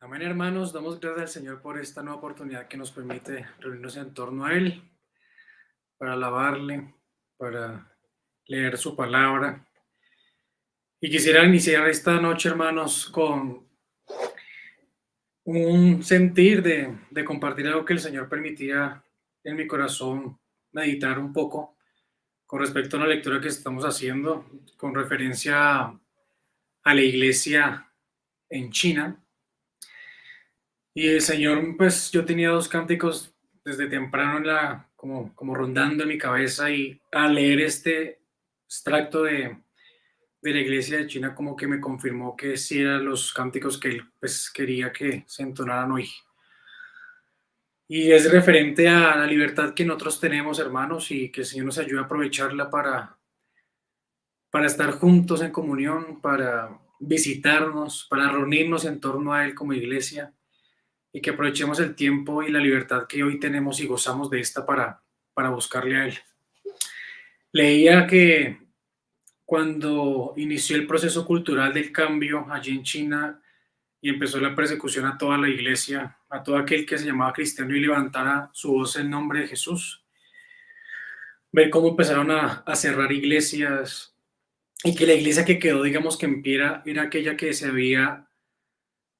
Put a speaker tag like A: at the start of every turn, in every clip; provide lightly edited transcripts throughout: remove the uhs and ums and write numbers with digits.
A: Amén, hermanos. Damos gracias al Señor por esta nueva oportunidad que nos permite reunirnos en torno a Él, para alabarle, para leer su palabra. Y quisiera iniciar esta noche, hermanos, con un sentir de compartir algo que el Señor permitía en mi corazón meditar un poco con respecto a la lectura que estamos haciendo, con referencia a la iglesia en China. Y el Señor, pues yo tenía dos cánticos desde temprano como rondando en mi cabeza, y al leer este extracto de la iglesia de China como que me confirmó que sí eran los cánticos que él pues quería que se entonaran hoy. Y es referente a la libertad que nosotros tenemos, hermanos, y que el Señor nos ayude a aprovecharla para estar juntos en comunión, para visitarnos, para reunirnos en torno a Él como iglesia, y que aprovechemos el tiempo y la libertad que hoy tenemos y gozamos de esta para buscarle a Él. Leía que cuando inició el proceso cultural del cambio allí en China y empezó la persecución a toda la iglesia, a todo aquel que se llamaba cristiano y levantara su voz en nombre de Jesús, ver cómo empezaron a cerrar iglesias, y que la iglesia que quedó, digamos que en pie, era aquella que se había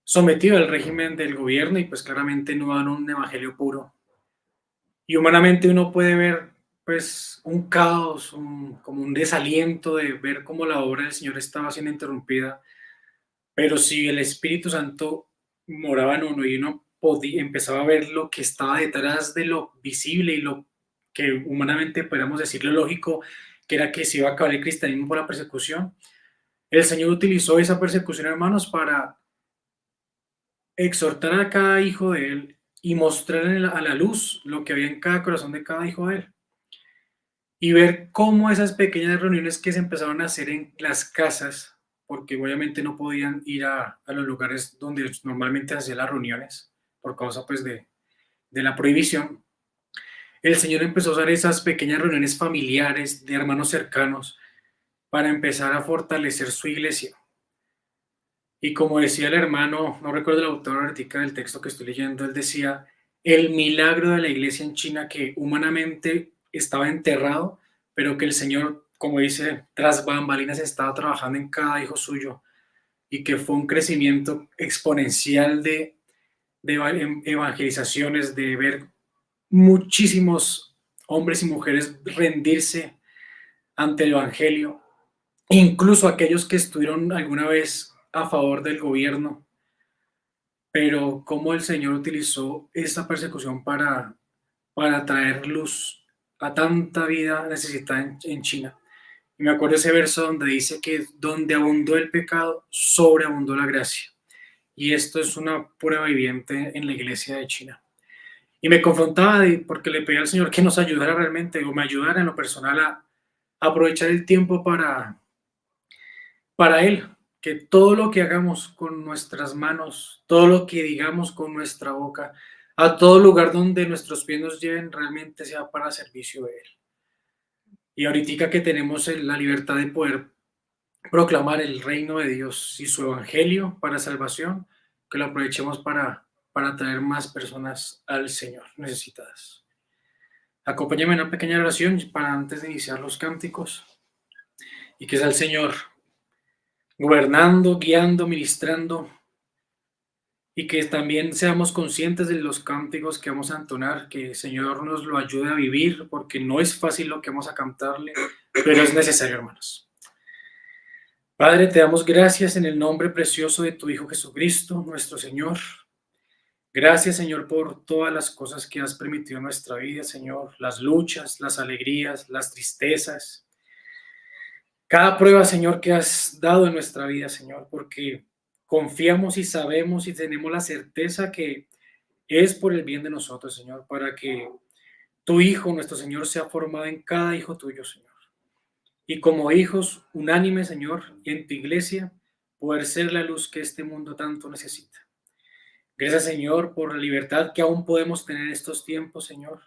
A: sometido al régimen del gobierno y pues claramente no dan un evangelio puro. Y humanamente uno puede ver pues un caos, como un desaliento de ver cómo la obra del Señor estaba siendo interrumpida, pero si el Espíritu Santo moraba en uno y uno empezaba a ver lo que estaba detrás de lo visible y lo que humanamente podríamos decirlo lógico, que era que se iba a acabar el cristianismo por la persecución, el Señor utilizó esa persecución, hermanos, para exhortar a cada hijo de Él y mostrar a la luz lo que había en cada corazón de cada hijo de Él. Y ver cómo esas pequeñas reuniones que se empezaron a hacer en las casas, porque obviamente no podían ir a los lugares donde normalmente hacían las reuniones, por causa pues de la prohibición, el Señor empezó a usar esas pequeñas reuniones familiares de hermanos cercanos para empezar a fortalecer su iglesia. Y como decía el hermano, no recuerdo el autor ahorita del texto que estoy leyendo, él decía, el milagro de la iglesia en China que humanamente estaba enterrado, pero que el Señor, como dice, tras bambalinas estaba trabajando en cada hijo suyo, y que fue un crecimiento exponencial de evangelizaciones, de ver muchísimos hombres y mujeres rendirse ante el Evangelio, incluso aquellos que estuvieron alguna vez a favor del gobierno, pero cómo el Señor utilizó esta persecución para traer luz a tanta vida necesitada en China. Y me acuerdo ese verso donde dice que donde abundó el pecado, sobreabundó la gracia. Y esto es una prueba viviente en la iglesia de China. Y me confrontaba porque le pedí al Señor que nos ayudara realmente, o me ayudara en lo personal a aprovechar el tiempo para Él, que todo lo que hagamos con nuestras manos, todo lo que digamos con nuestra boca, a todo lugar donde nuestros pies nos lleven, realmente sea para servicio de Él. Y ahorita que tenemos la libertad de poder proclamar el reino de Dios y su evangelio para salvación, que lo aprovechemos para traer más personas al Señor necesitadas. Acompáñame en una pequeña oración para antes de iniciar los cánticos, y que sea el Señor gobernando, guiando, ministrando, y que también seamos conscientes de los cánticos que vamos a entonar, que el Señor nos lo ayude a vivir, porque no es fácil lo que vamos a cantarle, pero es necesario, hermanos. Padre, te damos gracias en el nombre precioso de tu Hijo Jesucristo, nuestro Señor. Gracias, Señor, por todas las cosas que has permitido en nuestra vida, Señor, las luchas, las alegrías, las tristezas, cada prueba, Señor, que has dado en nuestra vida, Señor, porque confiamos y sabemos y tenemos la certeza que es por el bien de nosotros, Señor, para que tu Hijo, nuestro Señor, sea formado en cada hijo tuyo, Señor. Y como hijos unánimes, Señor, y en tu iglesia, poder ser la luz que este mundo tanto necesita. Gracias, Señor, por la libertad que aún podemos tener en estos tiempos, Señor.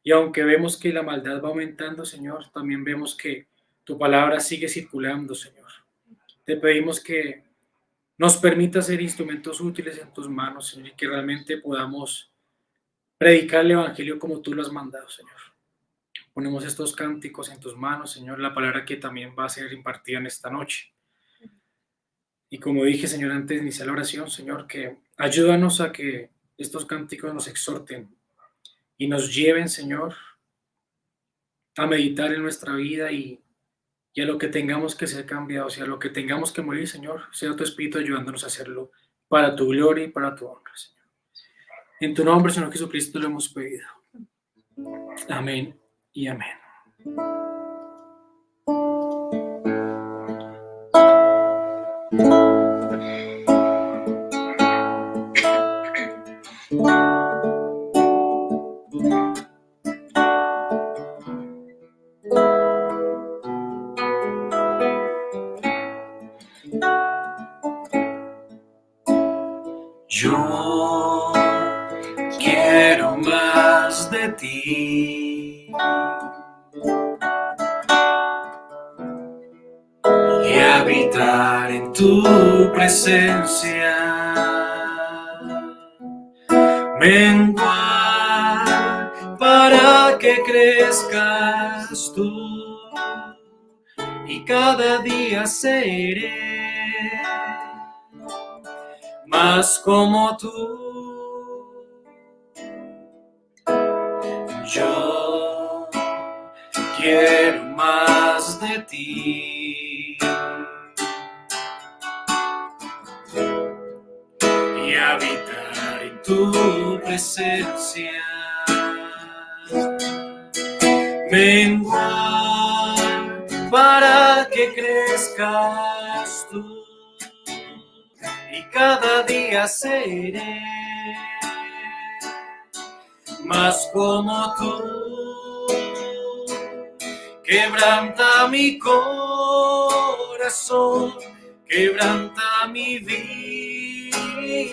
A: Y aunque vemos que la maldad va aumentando, Señor, también vemos que tu palabra sigue circulando, Señor. Te pedimos que nos permita ser instrumentos útiles en tus manos, Señor, y que realmente podamos predicar el Evangelio como tú lo has mandado, Señor. Ponemos estos cánticos en tus manos, Señor, la palabra que también va a ser impartida en esta noche. Y como dije, Señor, antes de iniciar la oración, Señor, que ayúdanos a que estos cánticos nos exhorten y nos lleven, Señor, a meditar en nuestra vida y a lo que tengamos que ser cambiados y a lo que tengamos que morir, Señor, sea tu Espíritu ayudándonos a hacerlo para tu gloria y para tu honra, Señor. En tu nombre, Señor Jesucristo, lo hemos pedido. Amén y amén. Yo quiero más de ti y habitar en tu presencia, menguar para que crezcas tú y cada día seré más como tú. Yo quiero más de ti y habitar en tu presencia, menguar para que crezcas tú y cada día seré más como tú. Quebranta mi corazón, quebranta mi vida,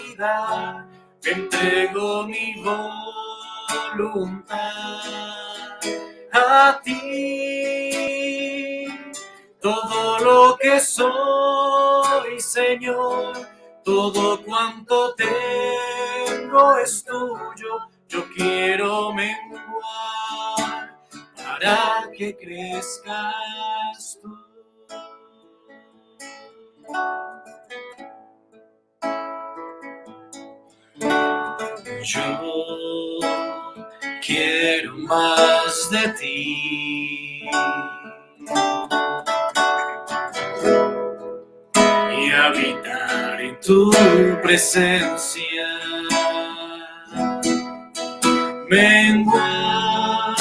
A: te entrego mi voluntad a ti. Todo lo que soy, Señor, todo cuanto tengo es tuyo. Yo quiero menguar para que crezcas tú. Yo quiero más de ti y habitar en tu presencia, menguar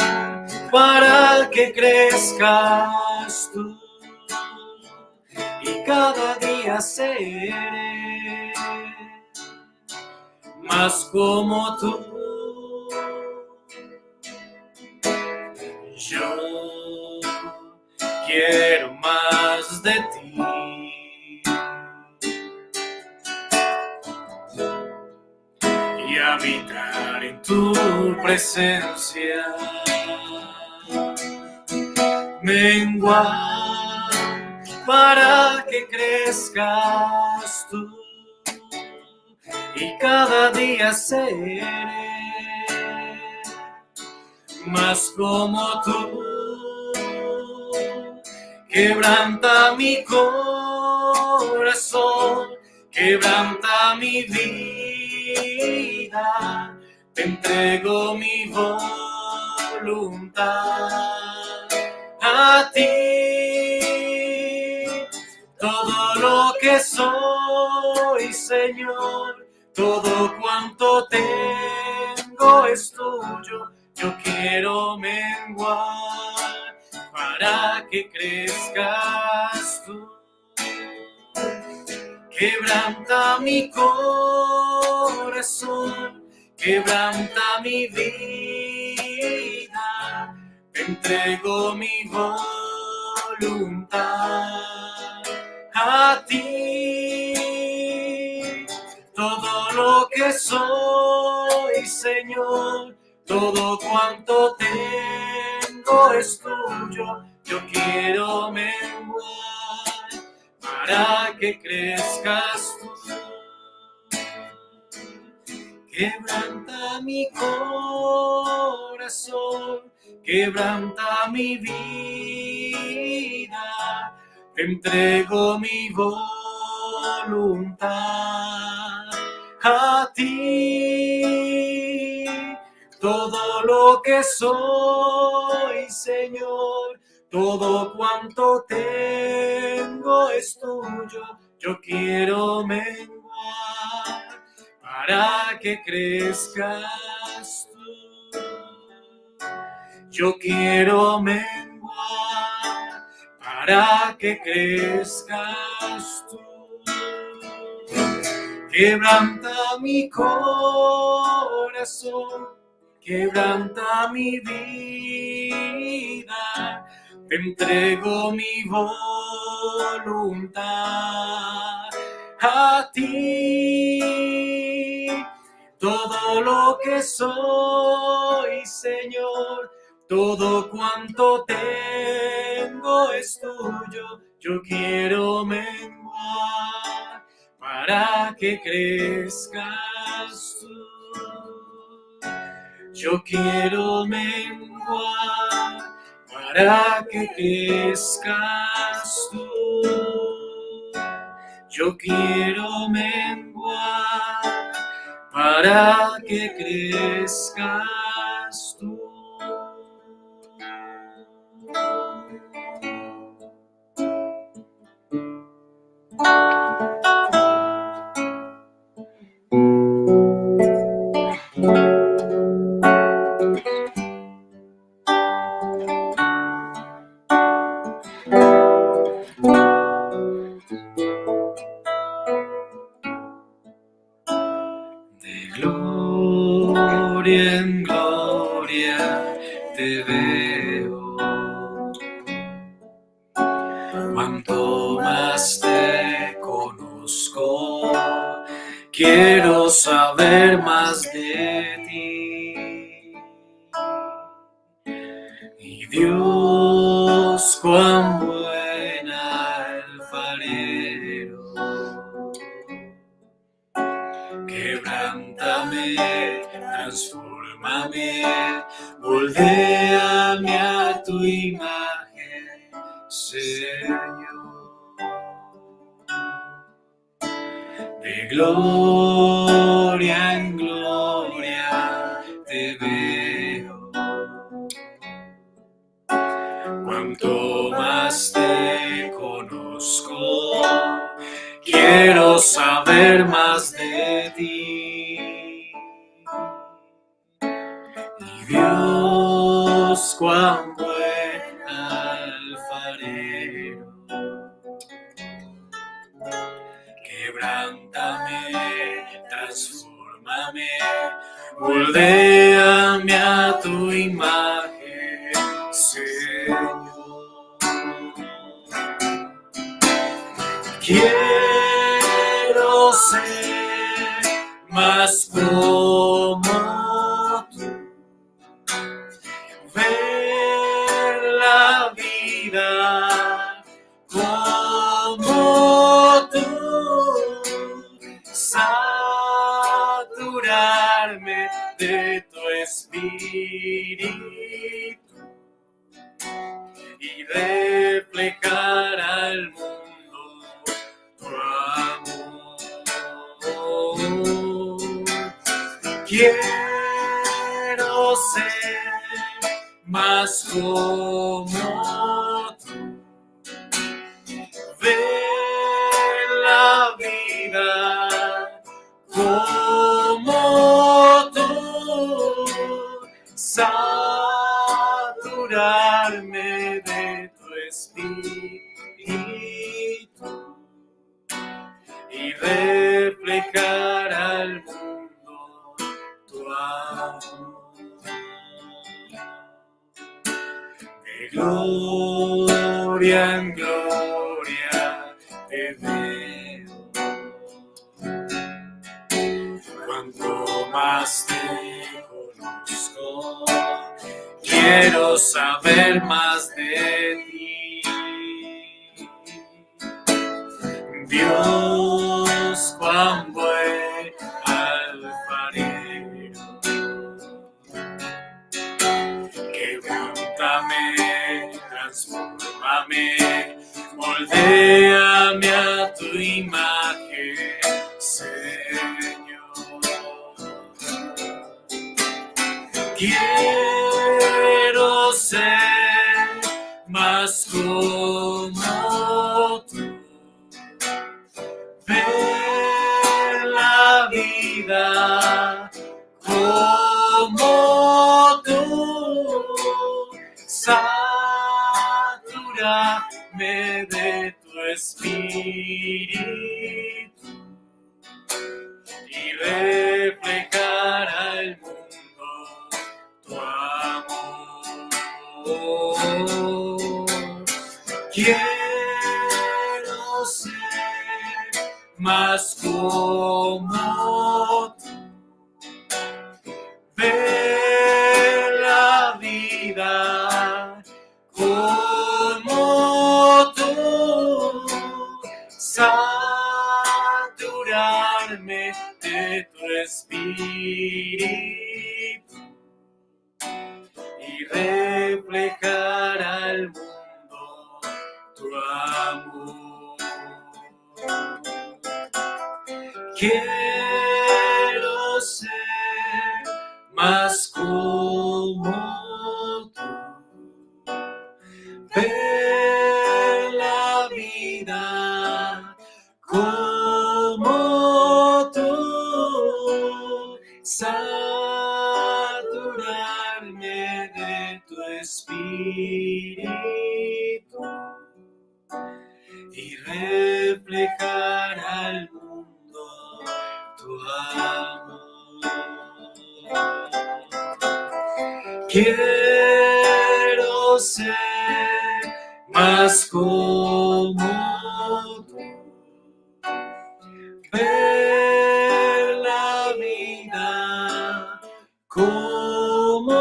A: para que crezcas tú y cada día seré más como tú. Yo quiero más de ti y habitar en tu presencia, menguar para que crezcas tú y cada día seré más como tú. Quebranta mi corazón, quebranta mi vida, te entrego mi voluntad a ti. Todo lo que soy, Señor, todo cuanto tengo es tuyo. Yo quiero menguar para que crezcas tú. Quebranta mi corazón, quebranta mi vida, te entrego mi voluntad a ti. Todo lo que soy, Señor, todo cuanto tengo es tuyo. Yo quiero menguar para que crezcas tú. Quebranta mi corazón, quebranta mi vida, te entrego mi voluntad a ti. Todo lo que soy, Señor, todo cuanto tengo es tuyo. Yo quiero menguar para que crezcas tú. Yo quiero menguar para que crezcas tú. Quebranta mi corazón, quebranta mi vida, te entrego mi voluntad a ti. Todo lo que soy, Señor, todo cuanto tengo es tuyo. Yo quiero menguar para que crezcas tú. Yo quiero menguar para que crezcas tú. Yo quiero menguar para que crezcas tú. De gloria en gloria te veo, cuanto más te conozco, quiero saber más de ti. Y Dios, cuán buena alfarero, quebrántame, transfórmame, moldéame a tu imagen, Señor. De gloria en gloria te veo, cuanto más te conozco, quiero saber más de ti. Y Dios, cuán buen alfarero, quebrántame, transfórmame, moldéame a tu imagen, Señor. Quiero ser más como tú, ver la vida como tú, saturarme de tu espíritu y reflejar al mundo tu amor. Quiero ser más como tú, ver la vida como tú, saturarme de tu espíritu y reflejar al mundo tu amor. De gloria en gloria te veo, cuanto más te conozco, quiero saber más de ti. Dios, cuán buen alfarero, transfórmame, moldéame a tu imagen, Señor. Quiero ser más como tú, ver la vida como tú, saturarme de tu espíritu y reflejar al mundo tu amor. Quiero ser más como tú, ver la vida como tú, saturarme de tu espíritu y reflejar al mundo tu amor. Quiero ser más como tú, ver la vida como tú, saturarme de tu espíritu y reflejar al mundo tu amor. Quiero ser más como tú, ver la vida como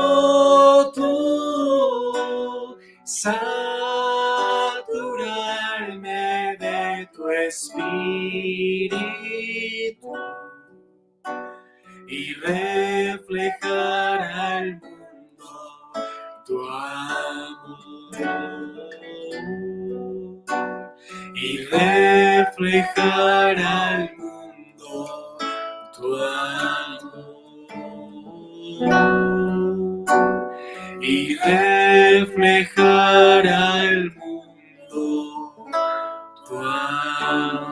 A: tú, saturarme de tu espíritu y reflejar al mundo tu amor. Y reflejar al mundo tu amor. Y reflejar al mundo tu amor.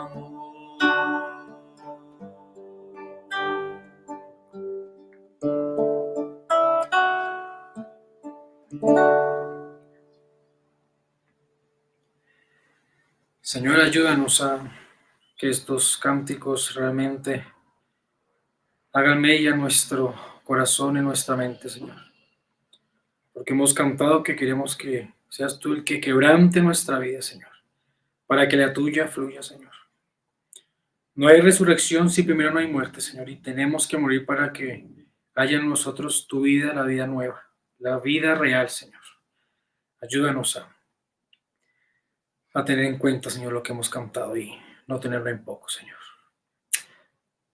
A: Señor, ayúdanos a que estos cánticos realmente hagan mella en nuestro corazón y nuestra mente, Señor. Porque hemos cantado que queremos que seas tú el que quebrante nuestra vida, Señor, para que la tuya fluya, Señor. No hay resurrección si primero no hay muerte, Señor, y tenemos que morir para que haya en nosotros tu vida, la vida nueva, la vida real, Señor. Ayúdanos a tener en cuenta, Señor, lo que hemos cantado y no tenerlo en poco, Señor.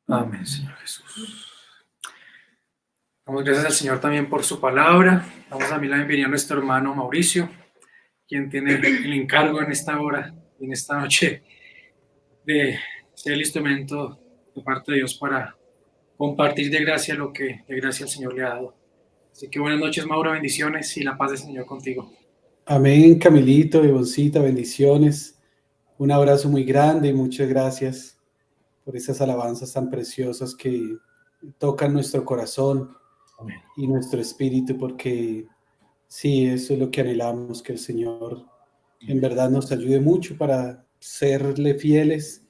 A: Amén, Señor Jesús. Damos gracias al Señor también por su palabra. Damos a mí la bienvenida a nuestro hermano Mauricio, quien tiene el encargo en esta hora, en esta noche, de ser el instrumento de parte de Dios para compartir de gracia lo que de gracia el Señor le ha dado. Así que buenas noches, Mauro, bendiciones y la paz del Señor contigo.
B: Amén, Camilito, Ivoncita, bendiciones. Un abrazo muy grande y muchas gracias por esas alabanzas tan preciosas que tocan nuestro corazón. Amén. Y nuestro espíritu, porque sí, eso es lo que anhelamos, que el Señor en verdad nos ayude mucho para serle fieles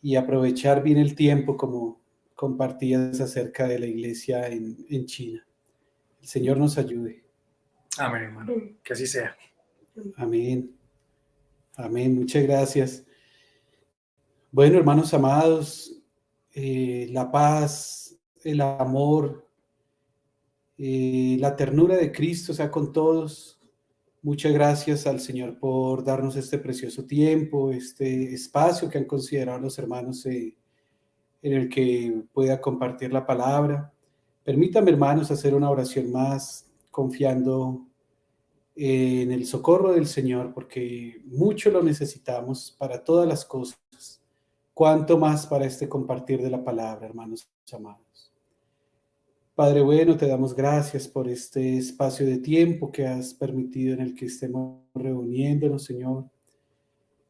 B: y aprovechar bien el tiempo, como compartías acerca de la iglesia en China. El Señor nos ayude.
A: Amén, hermano, que así sea.
B: Amén. Amén, muchas gracias. Bueno, hermanos amados, la paz, el amor, la ternura de Cristo sea con todos. Muchas gracias al Señor por darnos este precioso tiempo, este espacio que han considerado los hermanos en el que pueda compartir la palabra. Permítanme, hermanos, hacer una oración más, confiando en el socorro del Señor, porque mucho lo necesitamos para todas las cosas. Cuanto más para este compartir de la palabra, hermanos amados. Padre bueno, te damos gracias por este espacio de tiempo que has permitido en el que estemos reuniéndonos, Señor.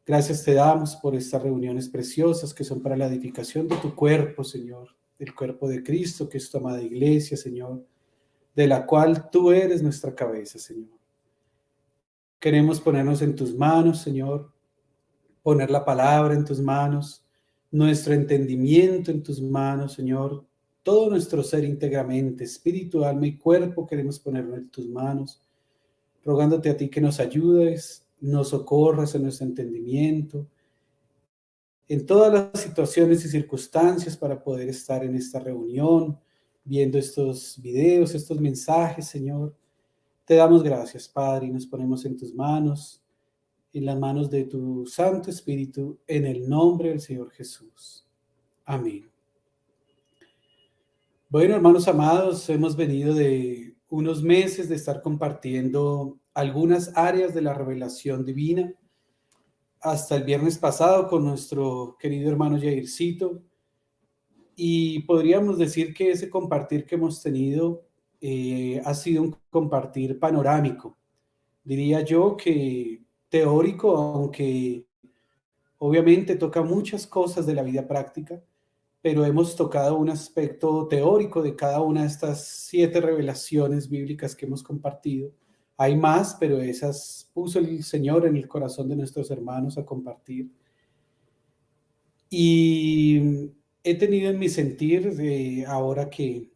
B: Gracias te damos por estas reuniones preciosas que son para la edificación de tu cuerpo, Señor, del cuerpo de Cristo, que es tu amada iglesia, Señor, de la cual tú eres nuestra cabeza, Señor. Queremos ponernos en tus manos, Señor, poner la palabra en tus manos, nuestro entendimiento en tus manos, Señor, todo nuestro ser íntegramente, espíritu, alma y cuerpo, queremos ponerlo en tus manos, rogándote a ti que nos ayudes, nos socorras en nuestro entendimiento, en todas las situaciones y circunstancias para poder estar en esta reunión, viendo estos videos, estos mensajes, Señor. Te damos gracias, Padre, y nos ponemos en tus manos, en las manos de tu Santo Espíritu, en el nombre del Señor Jesús. Amén. Bueno, hermanos amados, hemos venido de unos meses de estar compartiendo algunas áreas de la revelación divina, hasta el viernes pasado con nuestro querido hermano Jaircito, y podríamos decir que ese compartir que hemos tenido ha sido un compartir panorámico. Diría yo que teórico, aunque obviamente toca muchas cosas de la vida práctica, pero hemos tocado un aspecto teórico de cada una de estas 7 revelaciones bíblicas que hemos compartido. Hay más, pero esas puso el Señor en el corazón de nuestros hermanos a compartir. Y he tenido en mi sentir, ahora que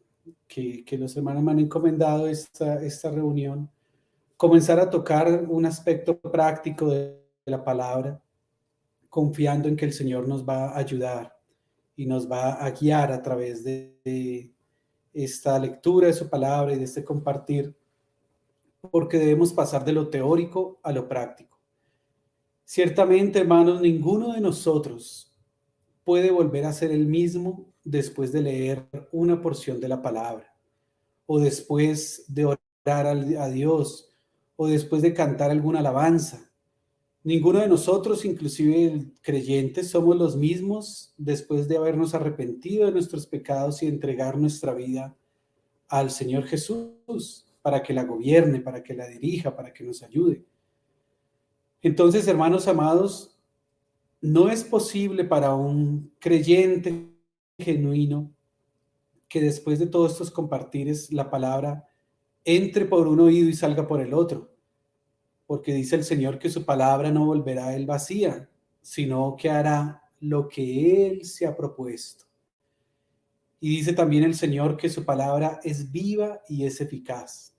B: los hermanos me han encomendado esta reunión, comenzar a tocar un aspecto práctico de la palabra, confiando en que el Señor nos va a ayudar y nos va a guiar a través de esta lectura de su palabra y de este compartir, porque debemos pasar de lo teórico a lo práctico. Ciertamente, hermanos, ninguno de nosotros puede volver a ser el mismo después de leer una porción de la palabra, o después de orar a Dios, o después de cantar alguna alabanza. Ninguno de nosotros, inclusive creyentes, somos los mismos después de habernos arrepentido de nuestros pecados y entregar nuestra vida al Señor Jesús para que la gobierne, para que la dirija, para que nos ayude. Entonces, hermanos amados, no es posible para un creyente genuino que después de todos estos compartires la palabra entre por un oído y salga por el otro, porque dice el Señor que su palabra no volverá a él vacía, sino que hará lo que él se ha propuesto. Y dice también el Señor que su palabra es viva y es eficaz,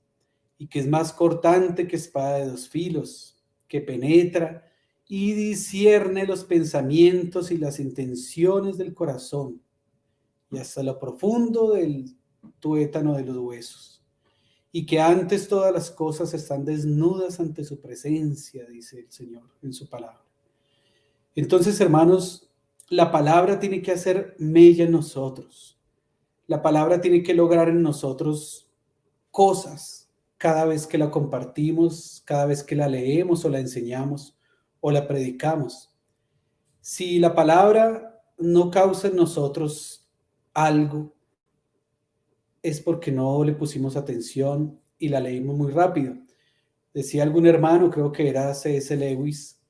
B: y que es más cortante que espada de 2 filos, que penetra y discierne los pensamientos y las intenciones del corazón, y hasta lo profundo del tuétano de los huesos. Y que antes todas las cosas están desnudas ante su presencia, dice el Señor en su palabra. Entonces, hermanos, la palabra tiene que hacer mella en nosotros. La palabra tiene que lograr en nosotros cosas cada vez que la compartimos, cada vez que la leemos o la enseñamos o la predicamos. Si la palabra no causa en nosotros algo, es porque no le pusimos atención y la leímos muy rápido. Decía algún hermano, creo que era C.S. Lewis,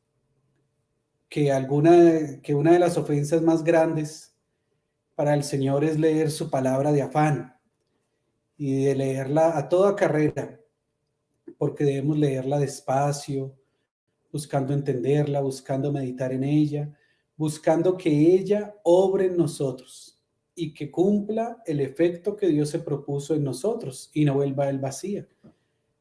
B: que una de las ofensas más grandes para el Señor es leer su palabra de afán y de leerla a toda carrera, porque debemos leerla despacio, buscando entenderla, buscando meditar en ella, buscando que ella obre en nosotros y que cumpla el efecto que Dios se propuso en nosotros y no vuelva a él vacía.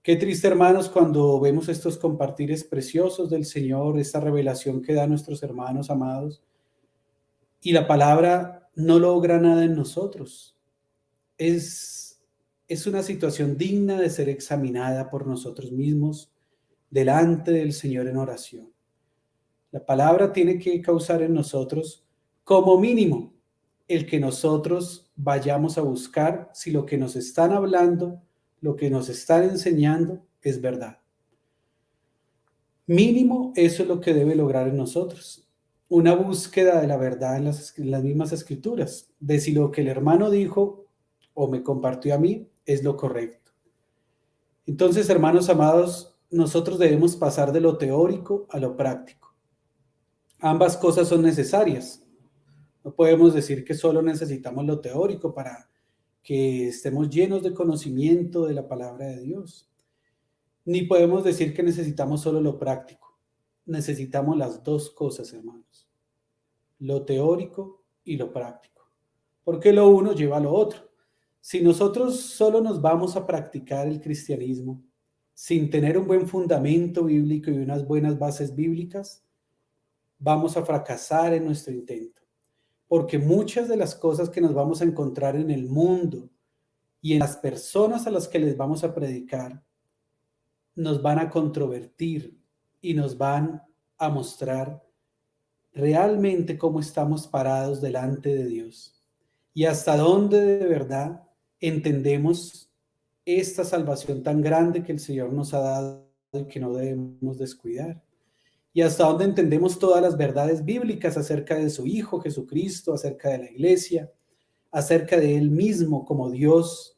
B: Qué triste, hermanos, cuando vemos estos compartires preciosos del Señor, esta revelación que da a nuestros hermanos amados, y la palabra no logra nada en nosotros. Es una situación digna de ser examinada por nosotros mismos delante del Señor en oración. La palabra tiene que causar en nosotros, como mínimo, el que nosotros vayamos a buscar si lo que nos están hablando, lo que nos están enseñando es verdad. Mínimo, eso es lo que debe lograr en nosotros. Una búsqueda de la verdad en las mismas escrituras, de si lo que el hermano dijo o me compartió a mí es lo correcto. Entonces, hermanos amados, nosotros debemos pasar de lo teórico a lo práctico. Ambas cosas son necesarias. No podemos decir que solo necesitamos lo teórico para que estemos llenos de conocimiento de la palabra de Dios. Ni podemos decir que necesitamos solo lo práctico. Necesitamos las dos cosas, hermanos. Lo teórico y lo práctico. Porque lo uno lleva a lo otro. Si nosotros solo nos vamos a practicar el cristianismo sin tener un buen fundamento bíblico y unas buenas bases bíblicas, vamos a fracasar en nuestro intento. Porque muchas de las cosas que nos vamos a encontrar en el mundo y en las personas a las que les vamos a predicar, nos van a controvertir y nos van a mostrar realmente cómo estamos parados delante de Dios y hasta dónde de verdad entendemos esta salvación tan grande que el Señor nos ha dado y que no debemos descuidar. Y hasta dónde entendemos todas las verdades bíblicas acerca de su Hijo Jesucristo, acerca de la iglesia, acerca de Él mismo como Dios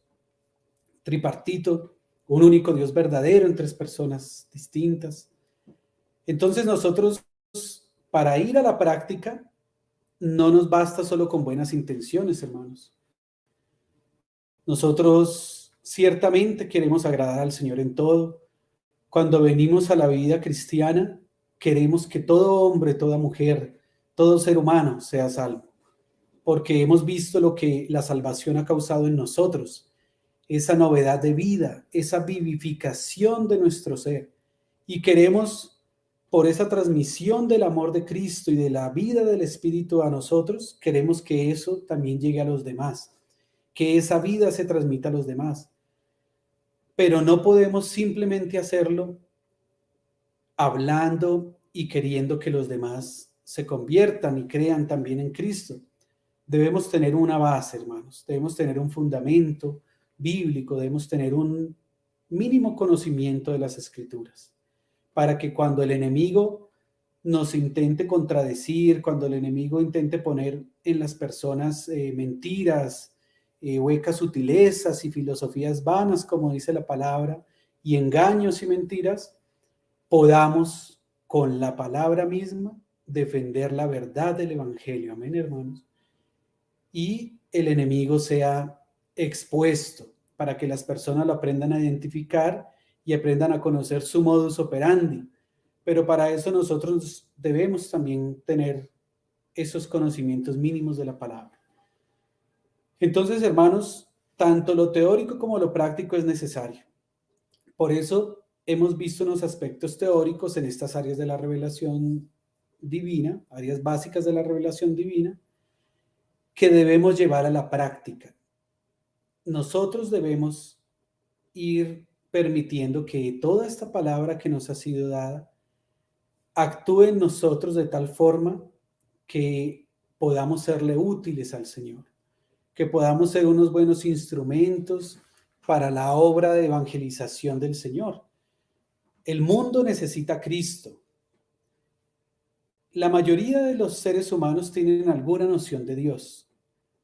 B: tripartito, un único Dios verdadero en tres personas distintas. Entonces nosotros, para ir a la práctica, no nos basta solo con buenas intenciones, hermanos. Nosotros ciertamente queremos agradar al Señor en todo. Cuando venimos a la vida cristiana, queremos que todo hombre, toda mujer, todo ser humano sea salvo, porque hemos visto lo que la salvación ha causado en nosotros, esa novedad de vida, esa vivificación de nuestro ser, y queremos, por esa transmisión del amor de Cristo y de la vida del Espíritu a nosotros, queremos que eso también llegue a los demás, que esa vida se transmita a los demás. Pero no podemos simplemente hacerlo hablando y queriendo que los demás se conviertan y crean también en Cristo. Debemos tener una base, hermanos, debemos tener un fundamento bíblico, debemos tener un mínimo conocimiento de las Escrituras, para que cuando el enemigo nos intente contradecir, cuando el enemigo intente poner en las personas mentiras, huecas sutilezas y filosofías vanas, como dice la palabra, y engaños y mentiras, podamos con la palabra misma defender la verdad del Evangelio. Amén, hermanos. Y el enemigo sea expuesto para que las personas lo aprendan a identificar y aprendan a conocer su modus operandi. Pero para eso nosotros debemos también tener esos conocimientos mínimos de la palabra. Entonces, hermanos, tanto lo teórico como lo práctico es necesario. Por eso hemos visto unos aspectos teóricos en estas áreas de la revelación divina, áreas básicas de la revelación divina, que debemos llevar a la práctica. Nosotros debemos ir permitiendo que toda esta palabra que nos ha sido dada actúe en nosotros de tal forma que podamos serle útiles al Señor, que podamos ser unos buenos instrumentos para la obra de evangelización del Señor. El mundo necesita a Cristo. La mayoría de los seres humanos tienen alguna noción de Dios.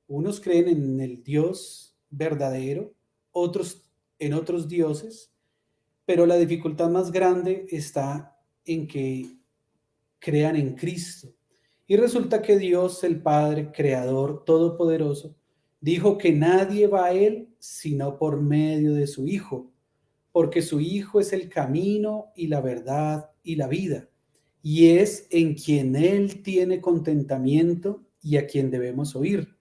B: Unos creen en el Dios verdadero, otros en otros dioses, pero la dificultad más grande está en que crean en Cristo. Y resulta que Dios, el Padre, Creador, Todopoderoso, dijo que nadie va a Él sino por medio de su Hijo, porque su Hijo es el camino y la verdad y la vida, y es en quien Él tiene contentamiento y a quien debemos oír.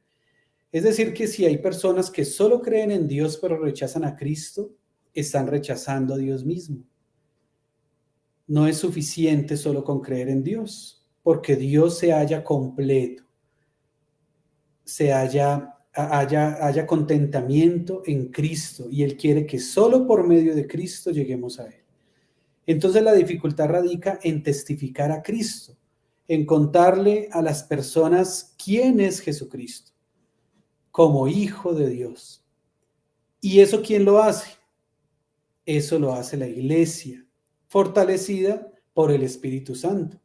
B: Es decir, que si hay personas que solo creen en Dios pero rechazan a Cristo, están rechazando a Dios mismo. No es suficiente solo con creer en Dios, porque Dios se halla completo, haya contentamiento en Cristo, y Él quiere que solo por medio de Cristo lleguemos a Él. Entonces la dificultad radica en testificar a Cristo, en contarle a las personas quién es Jesucristo, como Hijo de Dios. ¿Y eso quién lo hace? Eso lo hace la iglesia, fortalecida por el Espíritu Santo.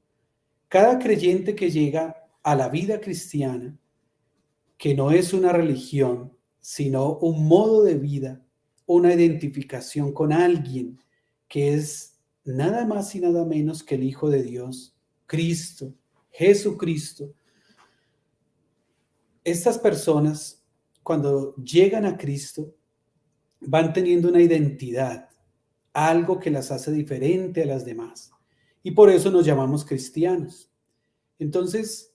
B: Cada creyente que llega a la vida cristiana, que no es una religión, sino un modo de vida, una identificación con alguien que es nada más y nada menos que el Hijo de Dios, Cristo, Jesucristo. Estas personas, cuando llegan a Cristo, van teniendo una identidad, algo que las hace diferente a las demás. Y por eso nos llamamos cristianos. Entonces,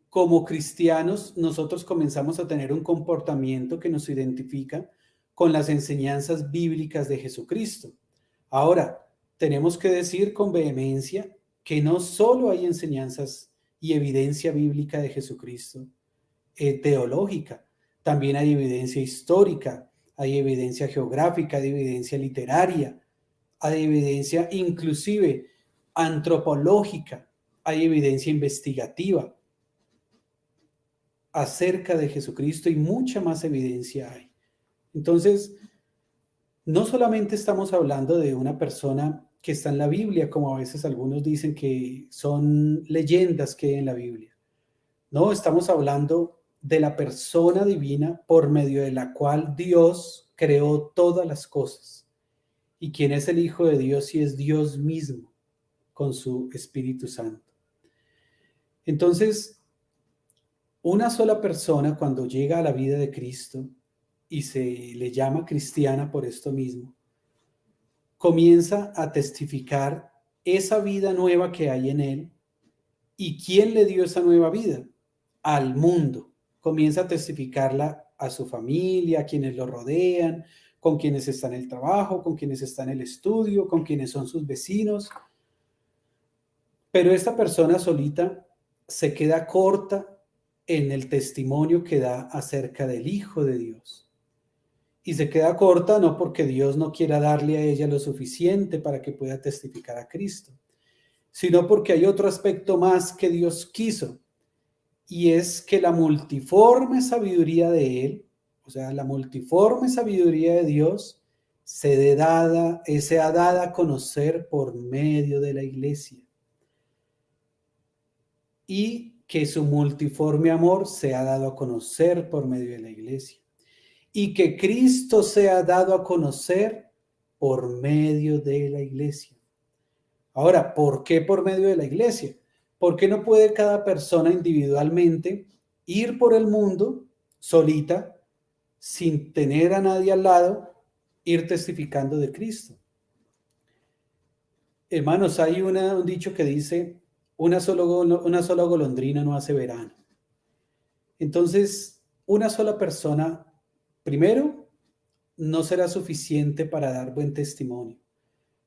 B: como cristianos, nosotros comenzamos a tener un comportamiento que nos identifica con las enseñanzas bíblicas de Jesucristo. Ahora, tenemos que decir con vehemencia que no solo hay enseñanzas y evidencia bíblica de Jesucristo, teológica, también hay evidencia histórica, hay evidencia geográfica, hay evidencia literaria, hay evidencia inclusive antropológica, hay evidencia investigativa acerca de Jesucristo y mucha más evidencia hay. Entonces, no solamente estamos hablando de una persona que está en la Biblia, como a veces algunos dicen que son leyendas que hay en la Biblia. No, estamos hablando de la persona divina por medio de la cual Dios creó todas las cosas. ¿Y quién es el Hijo de Dios? Y es Dios mismo con su Espíritu Santo. Entonces, una sola persona cuando llega a la vida de Cristo y se le llama cristiana por esto mismo, comienza a testificar esa vida nueva que hay en él. ¿Y quién le dio esa nueva vida? Al mundo. Comienza a testificarla a su familia, a quienes lo rodean, con quienes está en el trabajo, con quienes está en el estudio, con quienes son sus vecinos. Pero esta persona solita se queda corta en el testimonio que da acerca del Hijo de Dios. Y se queda corta no porque Dios no quiera darle a ella lo suficiente para que pueda testificar a Cristo, sino porque hay otro aspecto más que Dios quiso, y es que la multiforme sabiduría de Él, o sea, la multiforme sabiduría de Dios, sea dada a conocer por medio de la iglesia. Y que su multiforme amor sea dado a conocer por medio de la iglesia. Y que Cristo sea dado a conocer por medio de la iglesia. Ahora, ¿por qué por medio de la iglesia? ¿Por qué no puede cada persona individualmente ir por el mundo solita, sin tener a nadie al lado, ir testificando de Cristo? Hermanos, hay un dicho que dice, una sola golondrina no hace verano. Entonces, una sola persona, primero, no será suficiente para dar buen testimonio,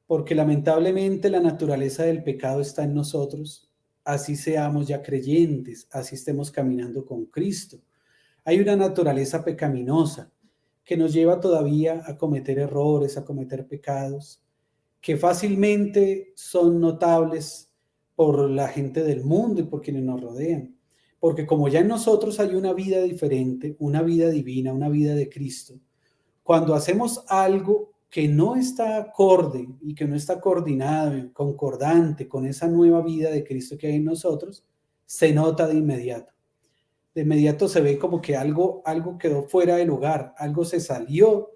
B: porque lamentablemente la naturaleza del pecado está en nosotros, así seamos ya creyentes, así estemos caminando con Cristo. Hay una naturaleza pecaminosa que nos lleva todavía a cometer errores, a cometer pecados, que fácilmente son notables por la gente del mundo y por quienes nos rodean. Porque como ya en nosotros hay una vida diferente, una vida divina, una vida de Cristo, cuando hacemos algo que no está acorde y que no está coordinado y concordante con esa nueva vida de Cristo que hay en nosotros, se nota de inmediato. De inmediato se ve como que algo quedó fuera de lugar, algo se salió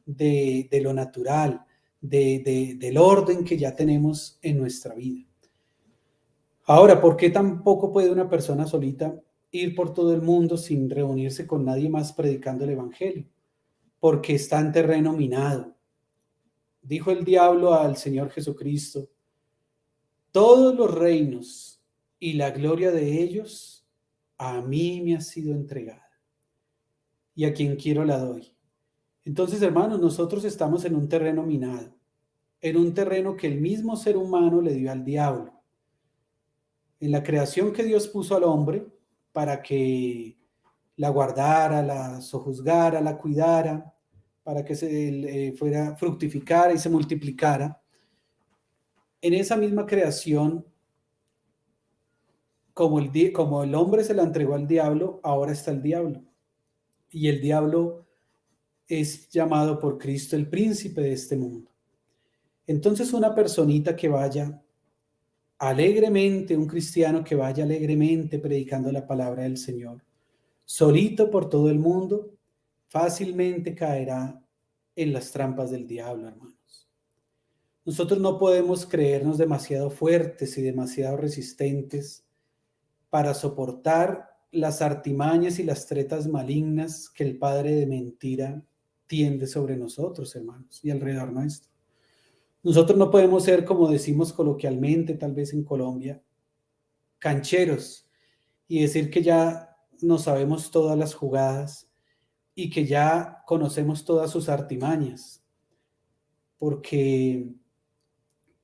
B: de lo natural, del orden que ya tenemos en nuestra vida. Ahora, ¿por qué tampoco puede una persona solita ir por todo el mundo sin reunirse con nadie más predicando el evangelio? Porque está en terreno minado. Dijo el diablo al Señor Jesucristo, todos los reinos y la gloria de ellos a mí me ha sido entregada, y a quien quiero la doy. Entonces, hermanos, nosotros estamos en un terreno minado, en un terreno que el mismo ser humano le dio al diablo. En la creación que Dios puso al hombre para que la guardara, la sojuzgara, la cuidara, para que se fuera fructificara y se multiplicara. En esa misma creación, como el hombre se la entregó al diablo, ahora está el diablo. Y el diablo es llamado por Cristo el príncipe de este mundo. Entonces, una personita que vaya alegremente, un cristiano que vaya alegremente predicando la palabra del Señor, solito por todo el mundo, fácilmente caerá en las trampas del diablo, hermanos. Nosotros no podemos creernos demasiado fuertes y demasiado resistentes para soportar las artimañas y las tretas malignas que el padre de mentira tiende sobre nosotros, hermanos, y alrededor nuestro. Nosotros no podemos ser, como decimos coloquialmente, tal vez en Colombia, cancheros y decir que ya no sabemos todas las jugadas y que ya conocemos todas sus artimañas, porque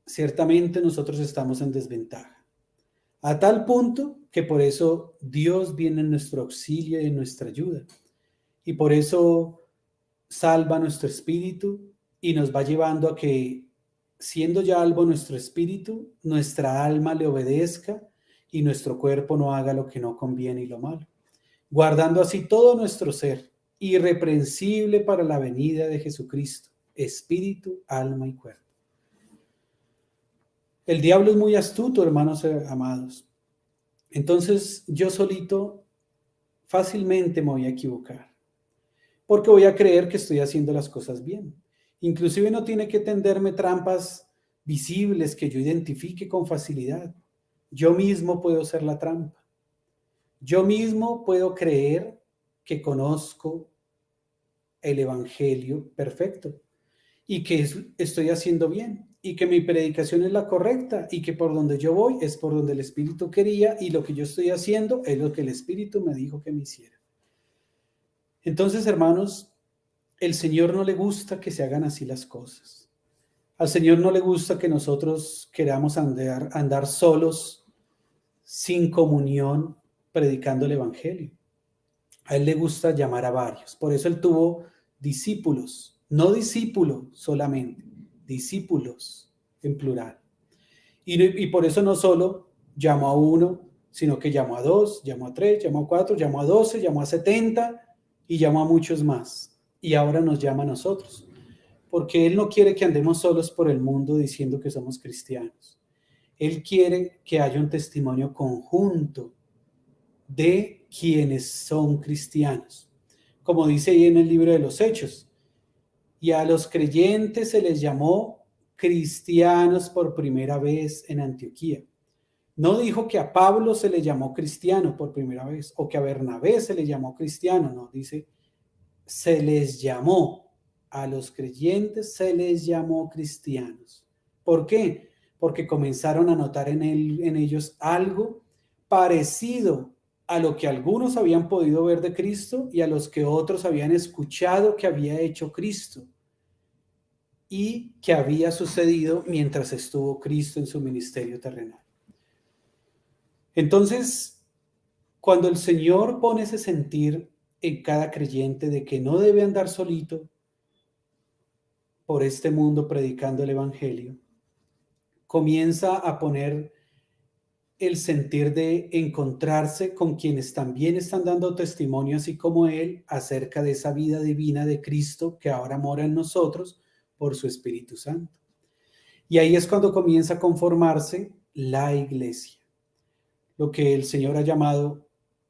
B: ciertamente nosotros estamos en desventaja. A tal punto que por eso Dios viene en nuestro auxilio y en nuestra ayuda. Y por eso salva nuestro espíritu y nos va llevando a que, siendo ya salvo nuestro espíritu, nuestra alma le obedezca y nuestro cuerpo no haga lo que no conviene y lo malo, guardando así todo nuestro ser, irreprensible para la venida de Jesucristo, espíritu, alma y cuerpo. El diablo es muy astuto, hermanos amados. Entonces yo solito fácilmente me voy a equivocar, porque voy a creer que estoy haciendo las cosas bien. Inclusive no tiene que tenderme trampas visibles que yo identifique con facilidad. Yo mismo puedo ser la trampa. Yo mismo puedo creer que conozco el evangelio perfecto y que estoy haciendo bien y que mi predicación es la correcta y que por donde yo voy es por donde el Espíritu quería y lo que yo estoy haciendo es lo que el Espíritu me dijo que me hiciera. Entonces, hermanos, el Señor no le gusta que se hagan así las cosas. Al Señor no le gusta que nosotros queramos andar solos, sin comunión, predicando el evangelio. A Él le gusta llamar a varios. Por eso Él tuvo discípulos, no discípulo solamente, discípulos en plural. Y por eso no solo llamó a uno, sino que llamó a dos, llamó a tres, llamó a cuatro, llamó a 12, llamó a 70 y llamó a muchos más. Y ahora nos llama a nosotros, porque Él no quiere que andemos solos por el mundo diciendo que somos cristianos. Él quiere que haya un testimonio conjunto de quienes son cristianos. Como dice ahí en el libro de los Hechos, y a los creyentes se les llamó cristianos por primera vez en Antioquía. No dijo que a Pablo se le llamó cristiano por primera vez o que a Bernabé se le llamó cristiano, no, dice se les llamó, a los creyentes se les llamó cristianos. ¿Por qué? Porque comenzaron a notar en ellos algo parecido a lo que algunos habían podido ver de Cristo y a los que otros habían escuchado que había hecho Cristo y que había sucedido mientras estuvo Cristo en su ministerio terrenal. Entonces, cuando el Señor pone ese sentir en cada creyente de que no debe andar solito por este mundo predicando el evangelio, comienza a poner el sentir de encontrarse con quienes también están dando testimonio, así como él, acerca de esa vida divina de Cristo que ahora mora en nosotros por su Espíritu Santo. Y ahí es cuando comienza a conformarse la iglesia, lo que el Señor ha llamado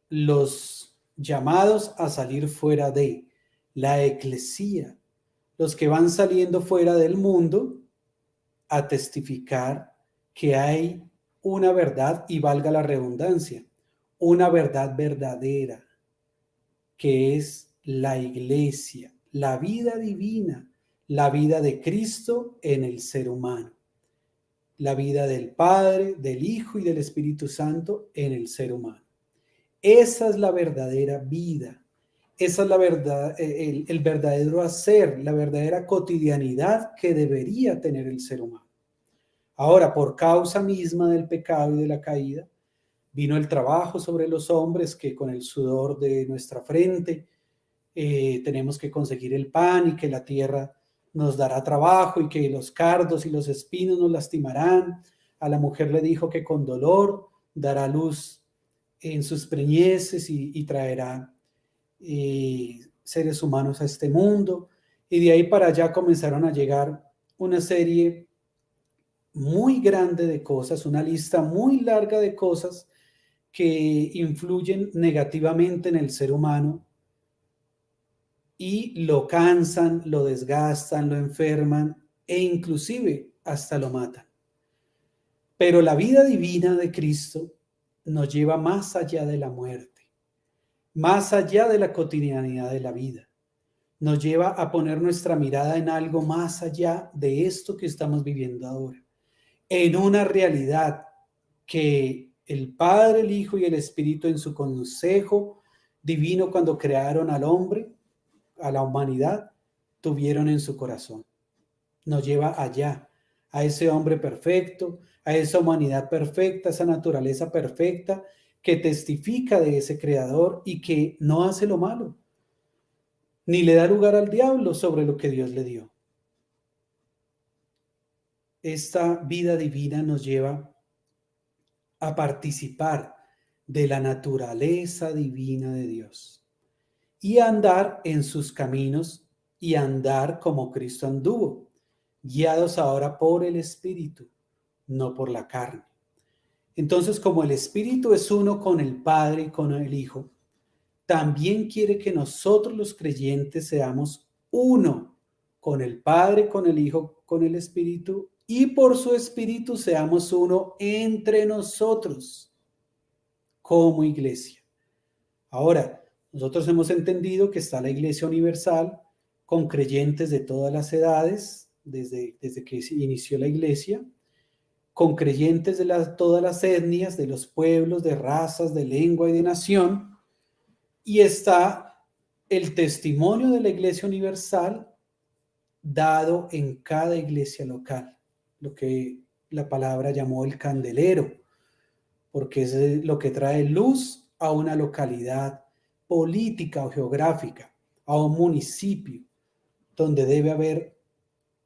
B: los llamados a salir fuera de la eclesía, los que van saliendo fuera del mundo a testificar que hay una verdad, y valga la redundancia, una verdad verdadera, que es la iglesia, la vida divina, la vida de Cristo en el ser humano, la vida del Padre, del Hijo y del Espíritu Santo en el ser humano. Esa es la verdadera vida, esa es la verdad, el verdadero hacer, la verdadera cotidianidad que debería tener el ser humano. Ahora, por causa misma del pecado y de la caída, vino el trabajo sobre los hombres que con el sudor de nuestra frente tenemos que conseguir el pan y que la tierra nos dará trabajo y que los cardos y los espinos nos lastimarán. A la mujer le dijo que con dolor dará luz en sus preñeces y traerá seres humanos a este mundo. Y de ahí para allá comenzaron a llegar una serie muy grande de cosas, una lista muy larga de cosas que influyen negativamente en el ser humano y lo cansan, lo desgastan, lo enferman e inclusive hasta lo matan. Pero la vida divina de Cristo nos lleva más allá de la muerte, más allá de la cotidianidad de la vida. Nos lleva a poner nuestra mirada en algo más allá de esto que estamos viviendo ahora, en una realidad que el Padre, el Hijo y el Espíritu en su consejo divino cuando crearon al hombre, a la humanidad, tuvieron en su corazón. Nos lleva allá, a ese hombre perfecto, a esa humanidad perfecta, esa naturaleza perfecta que testifica de ese creador y que no hace lo malo, ni le da lugar al diablo sobre lo que Dios le dio. Esta vida divina nos lleva a participar de la naturaleza divina de Dios y a andar en sus caminos y a andar como Cristo anduvo, guiados ahora por el Espíritu, no por la carne. Entonces, como el Espíritu es uno con el Padre y con el Hijo, también quiere que nosotros los creyentes seamos uno con el Padre, con el Hijo, con el Espíritu, y por su Espíritu seamos uno entre nosotros como iglesia. Ahora, nosotros hemos entendido que está la Iglesia Universal con creyentes de todas las edades, desde que se inició la Iglesia, con creyentes de todas las etnias, de los pueblos, de razas, de lengua y de nación, y está el testimonio de la Iglesia Universal dado en cada iglesia local, lo que la palabra llamó el candelero, porque es lo que trae luz a una localidad política o geográfica, a un municipio, donde debe haber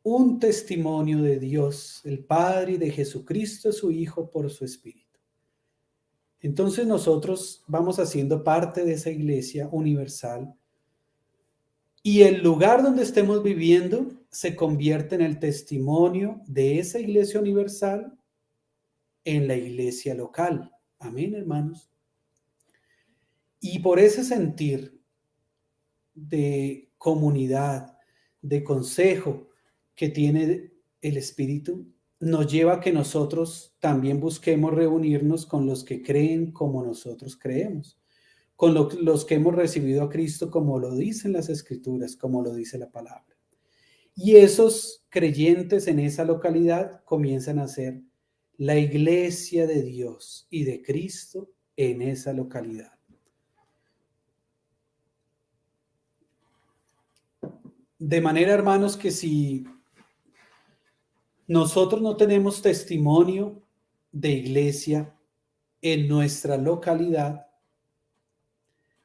B: un testimonio de Dios, el Padre, y de Jesucristo, su Hijo, por su Espíritu. Entonces nosotros vamos haciendo parte de esa iglesia universal y el lugar donde estemos viviendo se convierte en el testimonio de esa iglesia universal en la iglesia local. Amén, hermanos. Y por ese sentir de comunidad, de consejo que tiene el Espíritu, nos lleva a que nosotros también busquemos reunirnos con los que creen como nosotros creemos, con los que hemos recibido a Cristo como lo dicen las Escrituras, como lo dice la palabra. Y esos creyentes en esa localidad comienzan a ser la iglesia de Dios y de Cristo en esa localidad. De manera, hermanos, que si nosotros no tenemos testimonio de iglesia en nuestra localidad,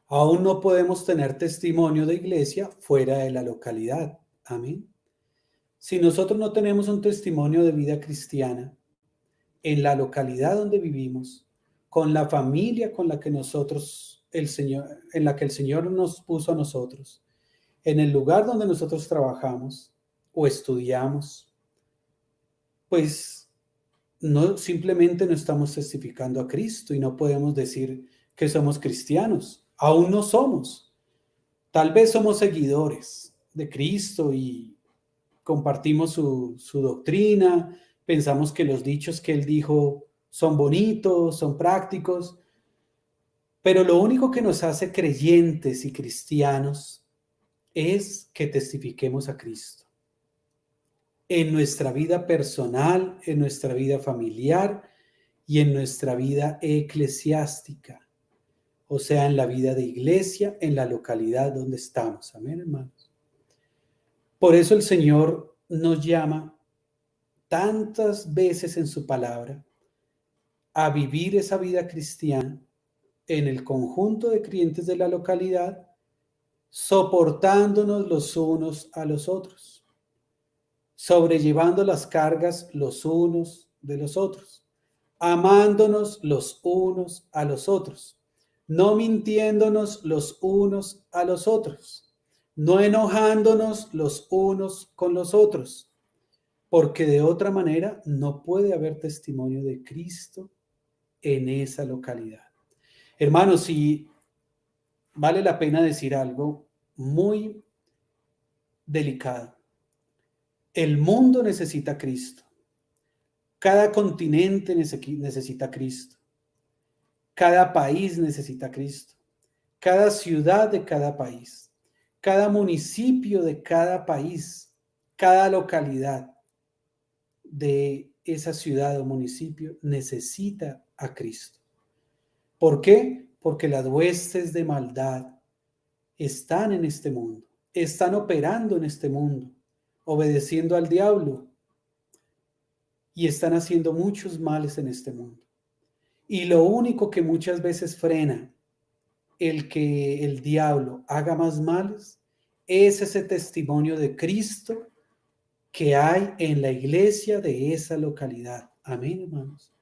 B: aún no podemos tener testimonio de iglesia fuera de la localidad. Amén. Si nosotros no tenemos un testimonio de vida cristiana en la localidad donde vivimos, con la familia con la que nosotros, en la que el Señor nos puso a nosotros, en el lugar donde nosotros trabajamos o estudiamos, pues no, simplemente no estamos testificando a Cristo y no podemos decir que somos cristianos. Aún no somos. Tal vez somos seguidores de Cristo y compartimos su doctrina, pensamos que los dichos que Él dijo son bonitos, son prácticos, pero lo único que nos hace creyentes y cristianos es que testifiquemos a Cristo en nuestra vida personal, en nuestra vida familiar y en nuestra vida eclesiástica, o sea, en la vida de iglesia, en la localidad donde estamos. Amén, hermanos. Por eso el Señor nos llama tantas veces en su palabra a vivir esa vida cristiana en el conjunto de creyentes de la localidad, soportándonos los unos a los otros, sobrellevando las cargas los unos de los otros, amándonos los unos a los otros, no mintiéndonos los unos a los otros, no enojándonos los unos con los otros, porque de otra manera no puede haber testimonio de Cristo en esa localidad. Hermanos, si vale la pena decir algo muy delicado. El mundo necesita a Cristo. Cada continente necesita a Cristo. Cada país necesita a Cristo. Cada ciudad de cada país. Cada municipio de cada país. Cada localidad de esa ciudad o municipio necesita a Cristo. ¿Por qué? Porque las huestes de maldad están en este mundo, están operando en este mundo, obedeciendo al diablo y están haciendo muchos males en este mundo. Y lo único que muchas veces frena el que el diablo haga más males es ese testimonio de Cristo que hay en la iglesia de esa localidad. Amén, hermanos.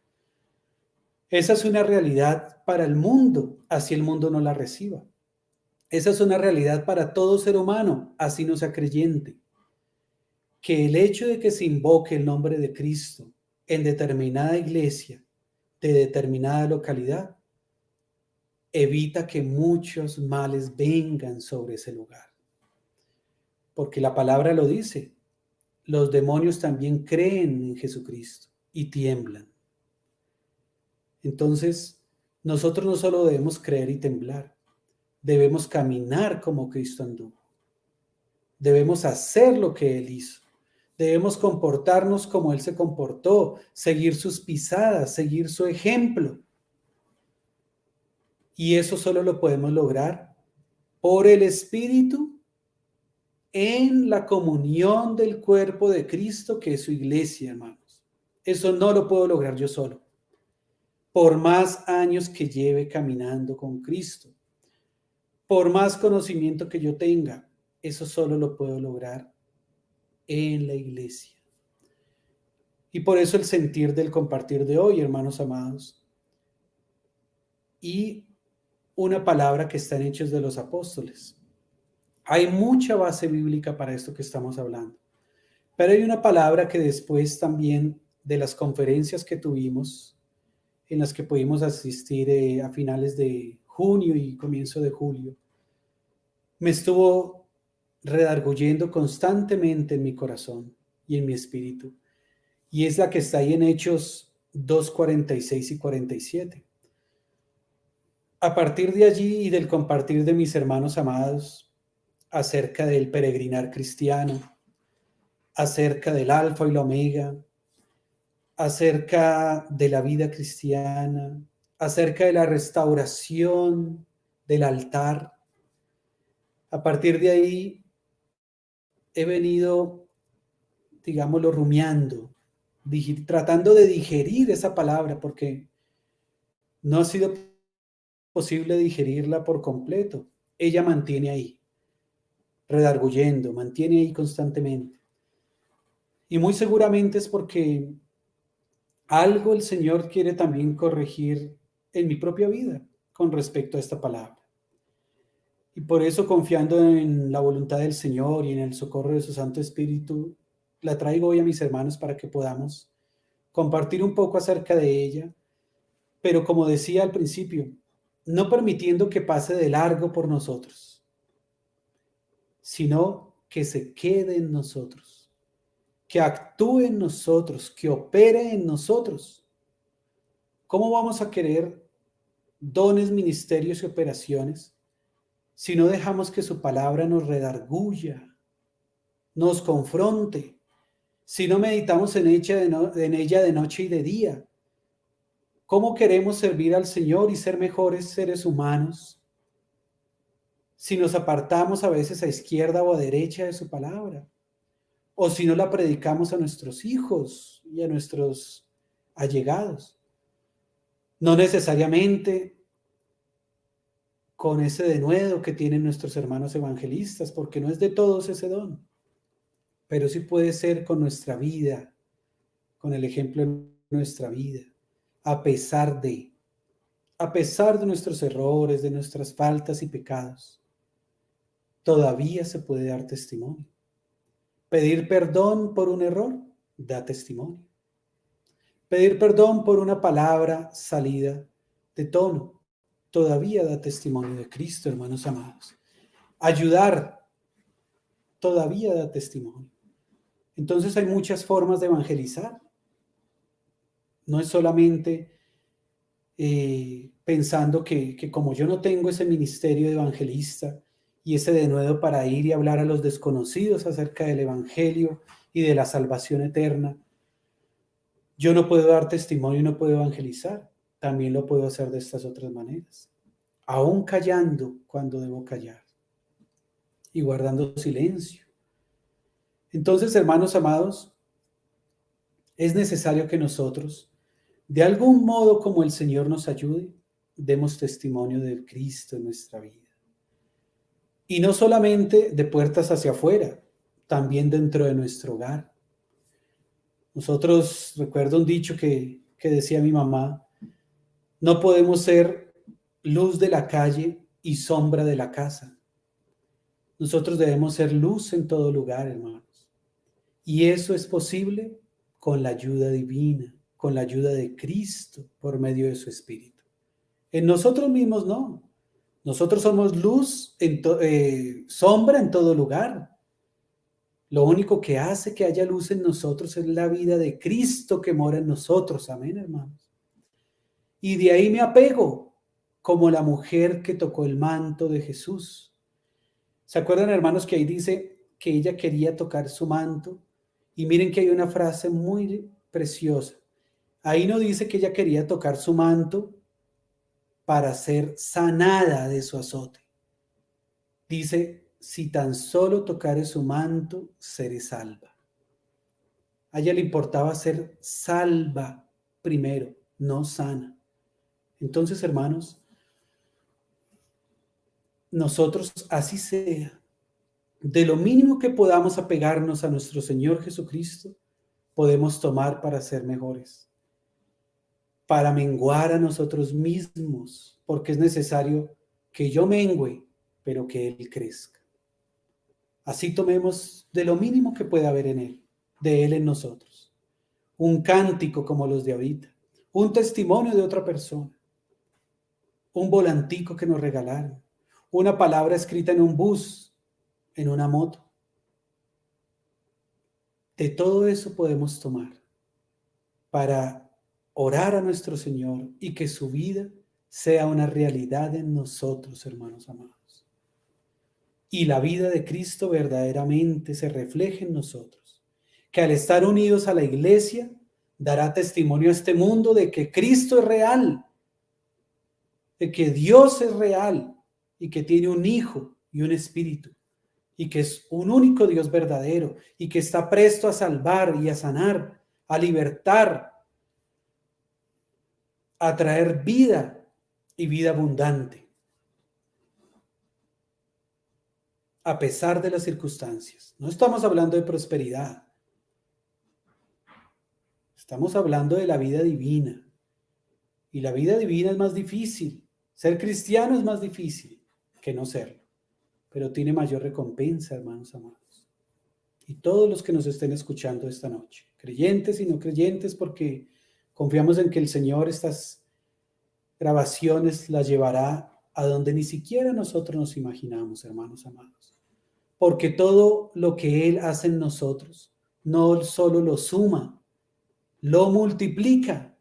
B: Esa es una realidad para el mundo, así el mundo no la reciba. Esa es una realidad para todo ser humano, así no sea creyente. Que el hecho de que se invoque el nombre de Cristo en determinada iglesia, de determinada localidad, evita que muchos males vengan sobre ese lugar. Porque la palabra lo dice, los demonios también creen en Jesucristo y tiemblan. Entonces, nosotros no solo debemos creer y temblar, debemos caminar como Cristo anduvo. Debemos hacer lo que Él hizo. Debemos comportarnos como Él se comportó, seguir sus pisadas, seguir su ejemplo. Y eso solo lo podemos lograr por el Espíritu en la comunión del cuerpo de Cristo, que es su iglesia, hermanos. Eso no lo puedo lograr yo solo. Por más años que lleve caminando con Cristo, por más conocimiento que yo tenga, eso solo lo puedo lograr en la iglesia. Y por eso el sentir del compartir de hoy, hermanos amados, y una palabra que está en Hechos de los Apóstoles. Hay mucha base bíblica para esto que estamos hablando, pero hay una palabra que después también de las conferencias que tuvimos, en las que pudimos asistir a finales de junio y comienzo de julio, me estuvo redarguyendo constantemente en mi corazón y en mi espíritu, y es la que está ahí en Hechos 2:46 y 47. A partir de allí y del compartir de mis hermanos amados acerca del peregrinar cristiano, acerca del alfa y la omega, acerca de la vida cristiana, acerca de la restauración del altar, a partir de ahí he venido, digámoslo, rumiando, tratando de digerir esa palabra, porque no ha sido posible digerirla por completo. Ella mantiene ahí, redarguyendo, mantiene ahí constantemente. Y muy seguramente es porque algo el Señor quiere también corregir en mi propia vida con respecto a esta palabra. Y por eso, confiando en la voluntad del Señor y en el socorro de su Santo Espíritu, la traigo hoy a mis hermanos para que podamos compartir un poco acerca de ella, pero como decía al principio, no permitiendo que pase de largo por nosotros, sino que se quede en nosotros, que actúe en nosotros, que opere en nosotros. ¿Cómo vamos a querer dones, ministerios y operaciones si no dejamos que su palabra nos redarguya, nos confronte, si no meditamos en ella de noche y de día? ¿Cómo queremos servir al Señor y ser mejores seres humanos si nos apartamos a veces a izquierda o a derecha de su palabra? O si no la predicamos a nuestros hijos y a nuestros allegados. No necesariamente con ese denuedo que tienen nuestros hermanos evangelistas, porque no es de todos ese don, pero sí puede ser con nuestra vida, con el ejemplo de nuestra vida, a pesar de nuestros errores, de nuestras faltas y pecados, todavía se puede dar testimonio. Pedir perdón por un error, da testimonio. Pedir perdón por una palabra salida de tono todavía da testimonio de Cristo, hermanos amados. Ayudar todavía da testimonio. Entonces hay muchas formas de evangelizar. No es solamente pensando que como yo no tengo ese ministerio de evangelista y ese denuedo para ir y hablar a los desconocidos acerca del evangelio y de la salvación eterna, yo no puedo dar testimonio y no puedo evangelizar. También lo puedo hacer de estas otras maneras, aún callando cuando debo callar y guardando silencio. Entonces, hermanos amados, es necesario que nosotros, de algún modo como el Señor nos ayude, demos testimonio de Cristo en nuestra vida. Y no solamente de puertas hacia afuera, también dentro de nuestro hogar. Nosotros, recuerdo un dicho que decía mi mamá, no podemos ser luz de la calle y sombra de la casa. Nosotros debemos ser luz en todo lugar, hermanos. Y eso es posible con la ayuda divina, con la ayuda de Cristo por medio de su Espíritu. En nosotros mismos no. Nosotros somos luz, sombra en todo lugar. Lo único que hace que haya luz en nosotros es la vida de Cristo que mora en nosotros. Amén, hermanos. Y de ahí me apego, como la mujer que tocó el manto de Jesús. ¿Se acuerdan, hermanos, que ahí dice que ella quería tocar su manto? Y miren que hay una frase muy preciosa. Ahí no dice que ella quería tocar su manto para ser sanada de su azote. Dice, si tan solo tocare su manto, seré salva. A ella le importaba ser salva primero, no sana. Entonces, hermanos, nosotros así sea, de lo mínimo que podamos apegarnos a nuestro Señor Jesucristo, podemos tomar para ser mejores, para menguar a nosotros mismos, porque es necesario que yo mengüe, pero que Él crezca. Así tomemos de lo mínimo que pueda haber en Él, de Él en nosotros. Un cántico como los de ahorita, un testimonio de otra persona, un volantico que nos regalaron, una palabra escrita en un bus, en una moto. De todo eso podemos tomar para orar a nuestro Señor y que su vida sea una realidad en nosotros, hermanos amados. Y la vida de Cristo verdaderamente se refleje en nosotros, que al estar unidos a la iglesia, dará testimonio a este mundo de que Cristo es real, de que Dios es real y que tiene un Hijo y un Espíritu, y que es un único Dios verdadero y que está presto a salvar y a sanar, a libertar, a traer vida y vida abundante, a pesar de las circunstancias. No estamos hablando de prosperidad, estamos hablando de la vida divina. Y la vida divina es más difícil. Ser cristiano es más difícil que no serlo, pero tiene mayor recompensa, hermanos amados. Y todos los que nos estén escuchando esta noche, creyentes y no creyentes, porque confiamos en que el Señor estas grabaciones las llevará a donde ni siquiera nosotros nos imaginamos, hermanos amados. Porque todo lo que Él hace en nosotros no solo lo suma, lo multiplica.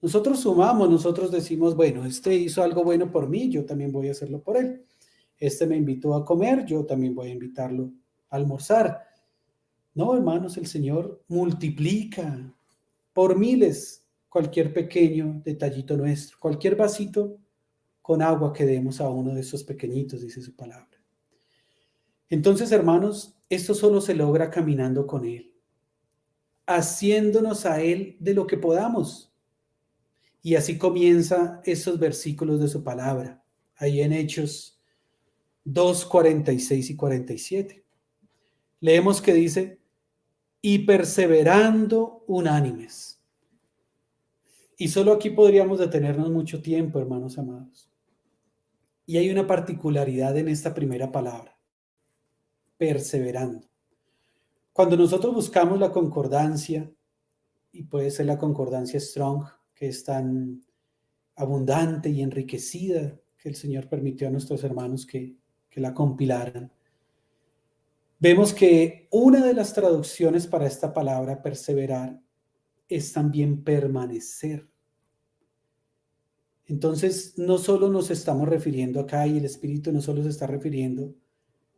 B: Nosotros sumamos, nosotros decimos, bueno, este hizo algo bueno por mí, yo también voy a hacerlo por él. Este me invitó a comer, yo también voy a invitarlo a almorzar. No, hermanos, el Señor multiplica por miles cualquier pequeño detallito nuestro, cualquier vasito con agua que demos a uno de esos pequeñitos, dice su palabra. Entonces, hermanos, esto solo se logra caminando con Él, haciéndonos a Él de lo que podamos. Y así comienza esos versículos de su palabra, ahí en Hechos 2, 46 y 47. Leemos que dice, y perseverando unánimes. Y solo aquí podríamos detenernos mucho tiempo, hermanos amados. Y hay una particularidad en esta primera palabra, perseverando. Cuando nosotros buscamos la concordancia, y puede ser la concordancia Strong, que es tan abundante y enriquecida, que el Señor permitió a nuestros hermanos que la compilaran, vemos que una de las traducciones para esta palabra perseverar es también permanecer. Entonces, no solo nos estamos refiriendo acá, y el Espíritu no solo se está refiriendo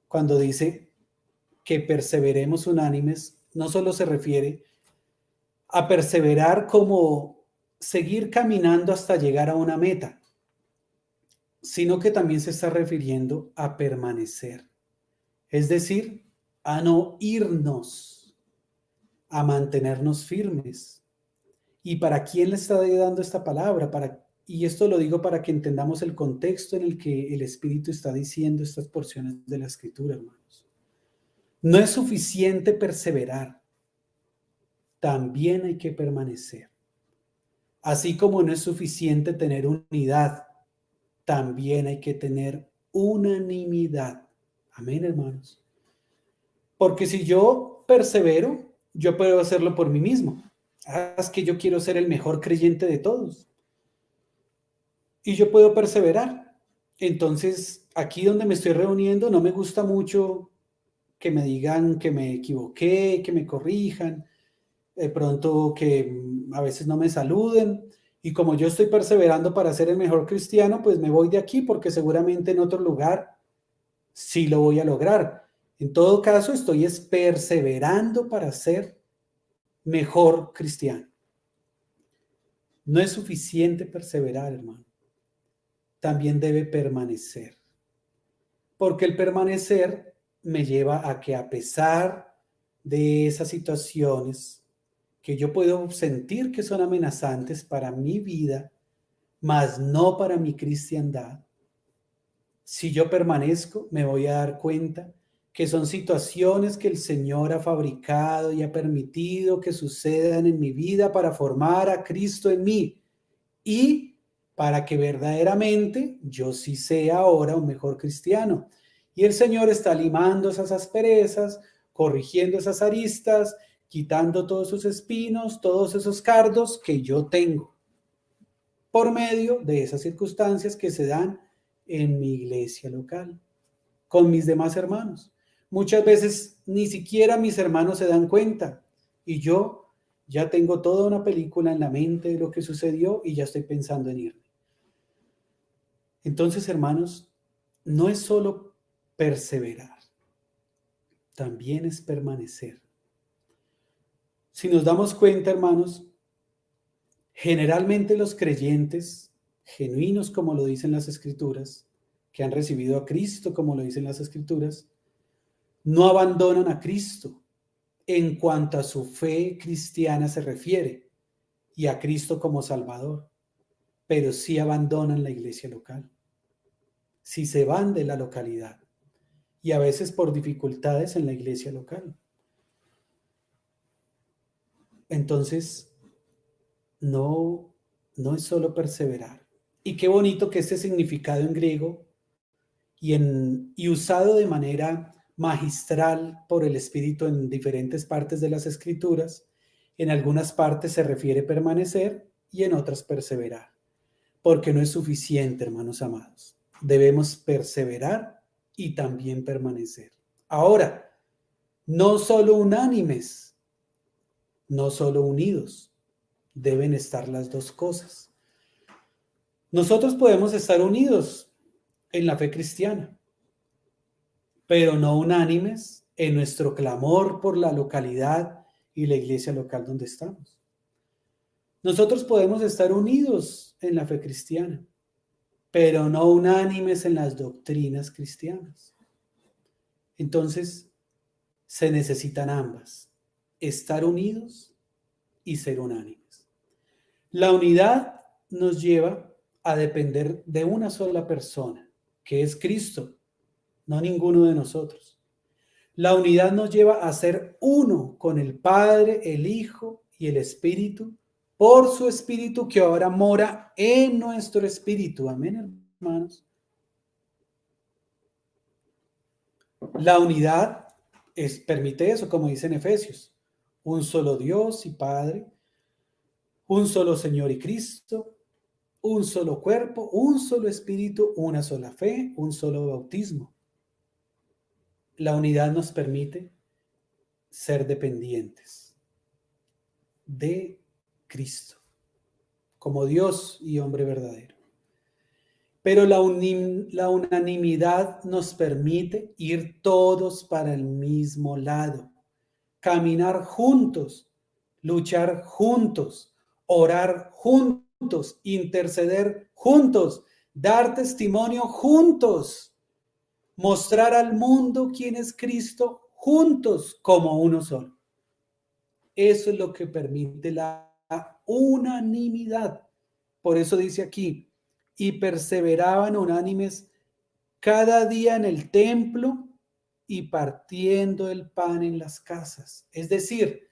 B: cuando dice que perseveremos unánimes, no solo se refiere a perseverar como seguir caminando hasta llegar a una meta, sino que también se está refiriendo a permanecer, es decir, a no irnos, a mantenernos firmes. ¿Y para quién le está dando esta palabra? Y esto lo digo para que entendamos el contexto en el que el Espíritu está diciendo estas porciones de la Escritura, hermanos. No es suficiente perseverar, también hay que permanecer. Así como no es suficiente tener unidad, también hay que tener unanimidad. Amén, hermanos. Porque si yo persevero, yo puedo hacerlo por mí mismo. Es que yo quiero ser el mejor creyente de todos. Y yo puedo perseverar. Entonces, aquí donde me estoy reuniendo, no me gusta mucho que me digan que me equivoqué, que me corrijan, de pronto que a veces no me saluden. Y como yo estoy perseverando para ser el mejor cristiano, pues me voy de aquí porque seguramente en otro lugar sí lo voy a lograr. En todo caso, estoy perseverando para ser mejor cristiano. No es suficiente perseverar, hermano. También debe permanecer. Porque el permanecer me lleva a que a pesar de esas situaciones que yo puedo sentir que son amenazantes para mi vida, mas no para mi cristiandad, si yo permanezco, me voy a dar cuenta que son situaciones que el Señor ha fabricado y ha permitido que sucedan en mi vida para formar a Cristo en mí y para que verdaderamente yo sí sea ahora un mejor cristiano. Y el Señor está limando esas asperezas, corrigiendo esas aristas, quitando todos esos espinos, todos esos cardos que yo tengo por medio de esas circunstancias que se dan en mi iglesia local, con mis demás hermanos. Muchas veces ni siquiera mis hermanos se dan cuenta y yo ya tengo toda una película en la mente de lo que sucedió y ya estoy pensando en irme. Entonces, hermanos, no es solo perseverar, también es permanecer. Si nos damos cuenta, hermanos, generalmente los creyentes genuinos, como lo dicen las Escrituras, que han recibido a Cristo, como lo dicen las Escrituras, no abandonan a Cristo en cuanto a su fe cristiana se refiere y a Cristo como Salvador, pero sí abandonan la iglesia local, sí se van de la localidad y a veces por dificultades en la iglesia local. Entonces, no es solo perseverar. Y qué bonito que este significado en griego y usado de manera magistral por el Espíritu en diferentes partes de las Escrituras, en algunas partes se refiere permanecer y en otras perseverar, porque no es suficiente, hermanos amados. Debemos perseverar y también permanecer. Ahora, no solo unánimes, no solo unidos, deben estar las dos cosas. Nosotros podemos estar unidos en la fe cristiana, pero no unánimes en nuestro clamor por la localidad y la iglesia local donde estamos. Nosotros podemos estar unidos en la fe cristiana, pero no unánimes en las doctrinas cristianas. Entonces, se necesitan ambas, estar unidos y ser unánimes. La unidad nos lleva a depender de una sola persona, que es Cristo, no ninguno de nosotros. La unidad nos lleva a ser uno con el Padre, el Hijo y el Espíritu, por su Espíritu que ahora mora en nuestro espíritu. Amén, hermanos. La unidad permite eso, como dice en Efesios, un solo Dios y Padre, un solo Señor y Cristo, un solo cuerpo, un solo espíritu, una sola fe, un solo bautismo. La unidad nos permite ser dependientes de Cristo, como Dios y hombre verdadero. Pero la unanimidad nos permite ir todos para el mismo lado, caminar juntos, luchar juntos, orar juntos, interceder juntos, dar testimonio juntos, mostrar al mundo quién es Cristo juntos como uno solo. Eso es lo que permite la unanimidad. Por eso dice aquí, y perseveraban unánimes cada día en el templo y partiendo el pan en las casas. Es decir,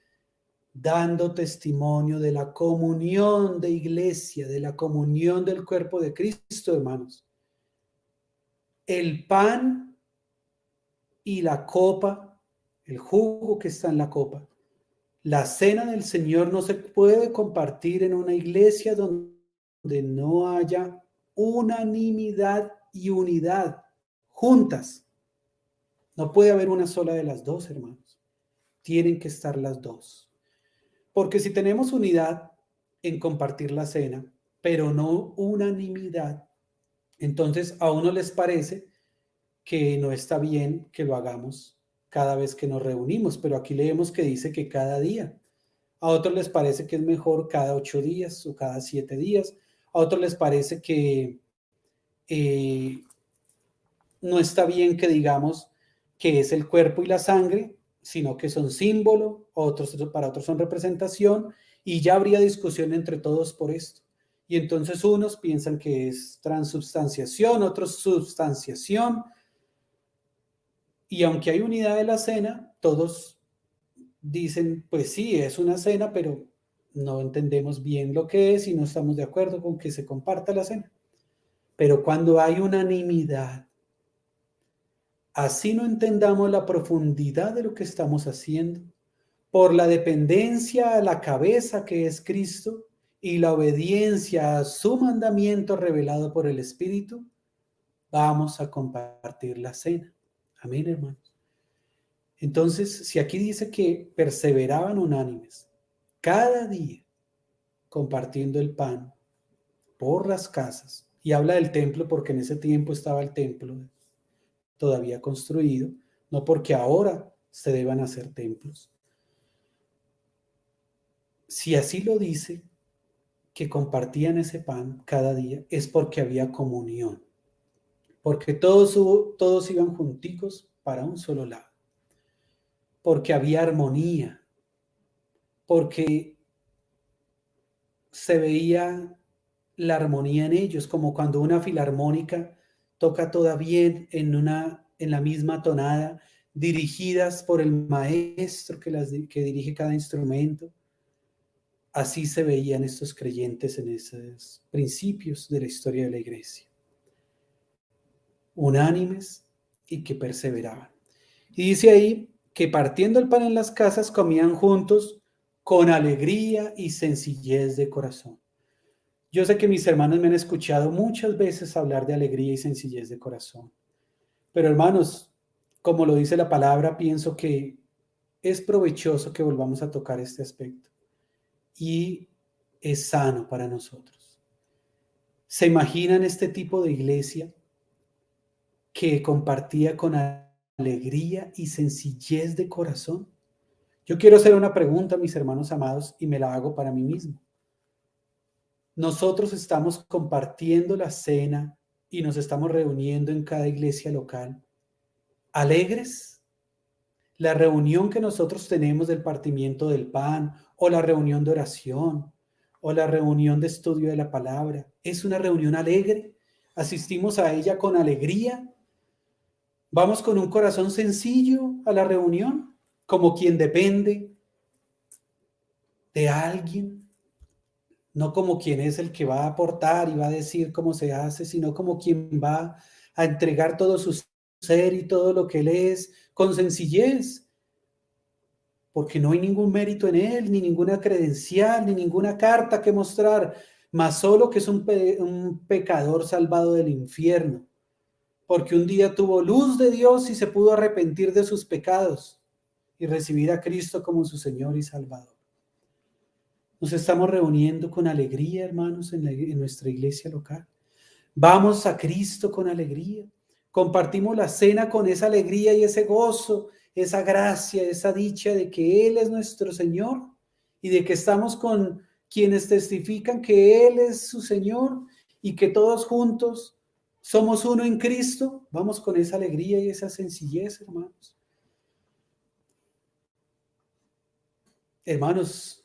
B: dando testimonio de la comunión de iglesia, de la comunión del cuerpo de Cristo, hermanos. El pan y la copa, el jugo que está en la copa, la cena del Señor no se puede compartir en una iglesia donde no haya unanimidad y unidad juntas. No puede haber una sola de las dos, hermanos. Tienen que estar las dos. Porque si tenemos unidad en compartir la cena, pero no unanimidad, entonces a uno les parece que no está bien que lo hagamos cada vez que nos reunimos, pero aquí leemos que dice que cada día. A otros les parece que es mejor cada 8 días o cada 7 días. A otros les parece que no está bien que digamos que es el cuerpo y la sangre, sino que son símbolo, para otros son representación, y ya habría discusión entre todos por esto. Y entonces unos piensan que es transubstanciación, otros substanciación, y aunque hay unidad de la cena, todos dicen, pues sí, es una cena, pero no entendemos bien lo que es y no estamos de acuerdo con que se comparta la cena. Pero cuando hay unanimidad, así no entendamos la profundidad de lo que estamos haciendo, por la dependencia a la cabeza que es Cristo y la obediencia a su mandamiento revelado por el Espíritu, vamos a compartir la cena. Amén, hermanos. Entonces, si aquí dice que perseveraban unánimes cada día compartiendo el pan por las casas, y habla del templo porque en ese tiempo estaba el templo todavía construido, no porque ahora se deban hacer templos. Si así lo dice, que compartían ese pan cada día, es porque había comunión, porque todos iban junticos para un solo lado, porque había armonía, porque se veía la armonía en ellos, como cuando una filarmónica toca toda bien en la misma tonada, dirigidas por el maestro que dirige cada instrumento. Así se veían estos creyentes en esos principios de la historia de la iglesia. Unánimes y que perseveraban. Y dice ahí que partiendo el pan en las casas comían juntos con alegría y sencillez de corazón. Yo sé que mis hermanos me han escuchado muchas veces hablar de alegría y sencillez de corazón. Pero hermanos, como lo dice la palabra, pienso que es provechoso que volvamos a tocar este aspecto. Y es sano para nosotros. ¿Se imaginan este tipo de iglesia que compartía con alegría y sencillez de corazón? Yo quiero hacer una pregunta, mis hermanos amados, y me la hago para mí mismo. Nosotros estamos compartiendo la cena y nos estamos reuniendo en cada iglesia local. ¿Alegres? La reunión que nosotros tenemos del partimiento del pan o la reunión de oración o la reunión de estudio de la palabra, ¿es una reunión alegre? ¿Asistimos a ella con alegría? ¿Vamos con un corazón sencillo a la reunión? Como quien depende de alguien. No como quien es el que va a aportar y va a decir cómo se hace, sino como quien va a entregar todo su ser y todo lo que él es con sencillez, porque no hay ningún mérito en él, ni ninguna credencial, ni ninguna carta que mostrar, mas solo que es un pecador salvado del infierno, porque un día tuvo luz de Dios y se pudo arrepentir de sus pecados y recibir a Cristo como su Señor y Salvador. Nos estamos reuniendo con alegría, hermanos, en nuestra iglesia local. Vamos a Cristo con alegría. Compartimos la cena con esa alegría y ese gozo, esa gracia, esa dicha de que Él es nuestro Señor y de que estamos con quienes testifican que Él es su Señor y que todos juntos somos uno en Cristo. Vamos con esa alegría y esa sencillez, hermanos. Hermanos,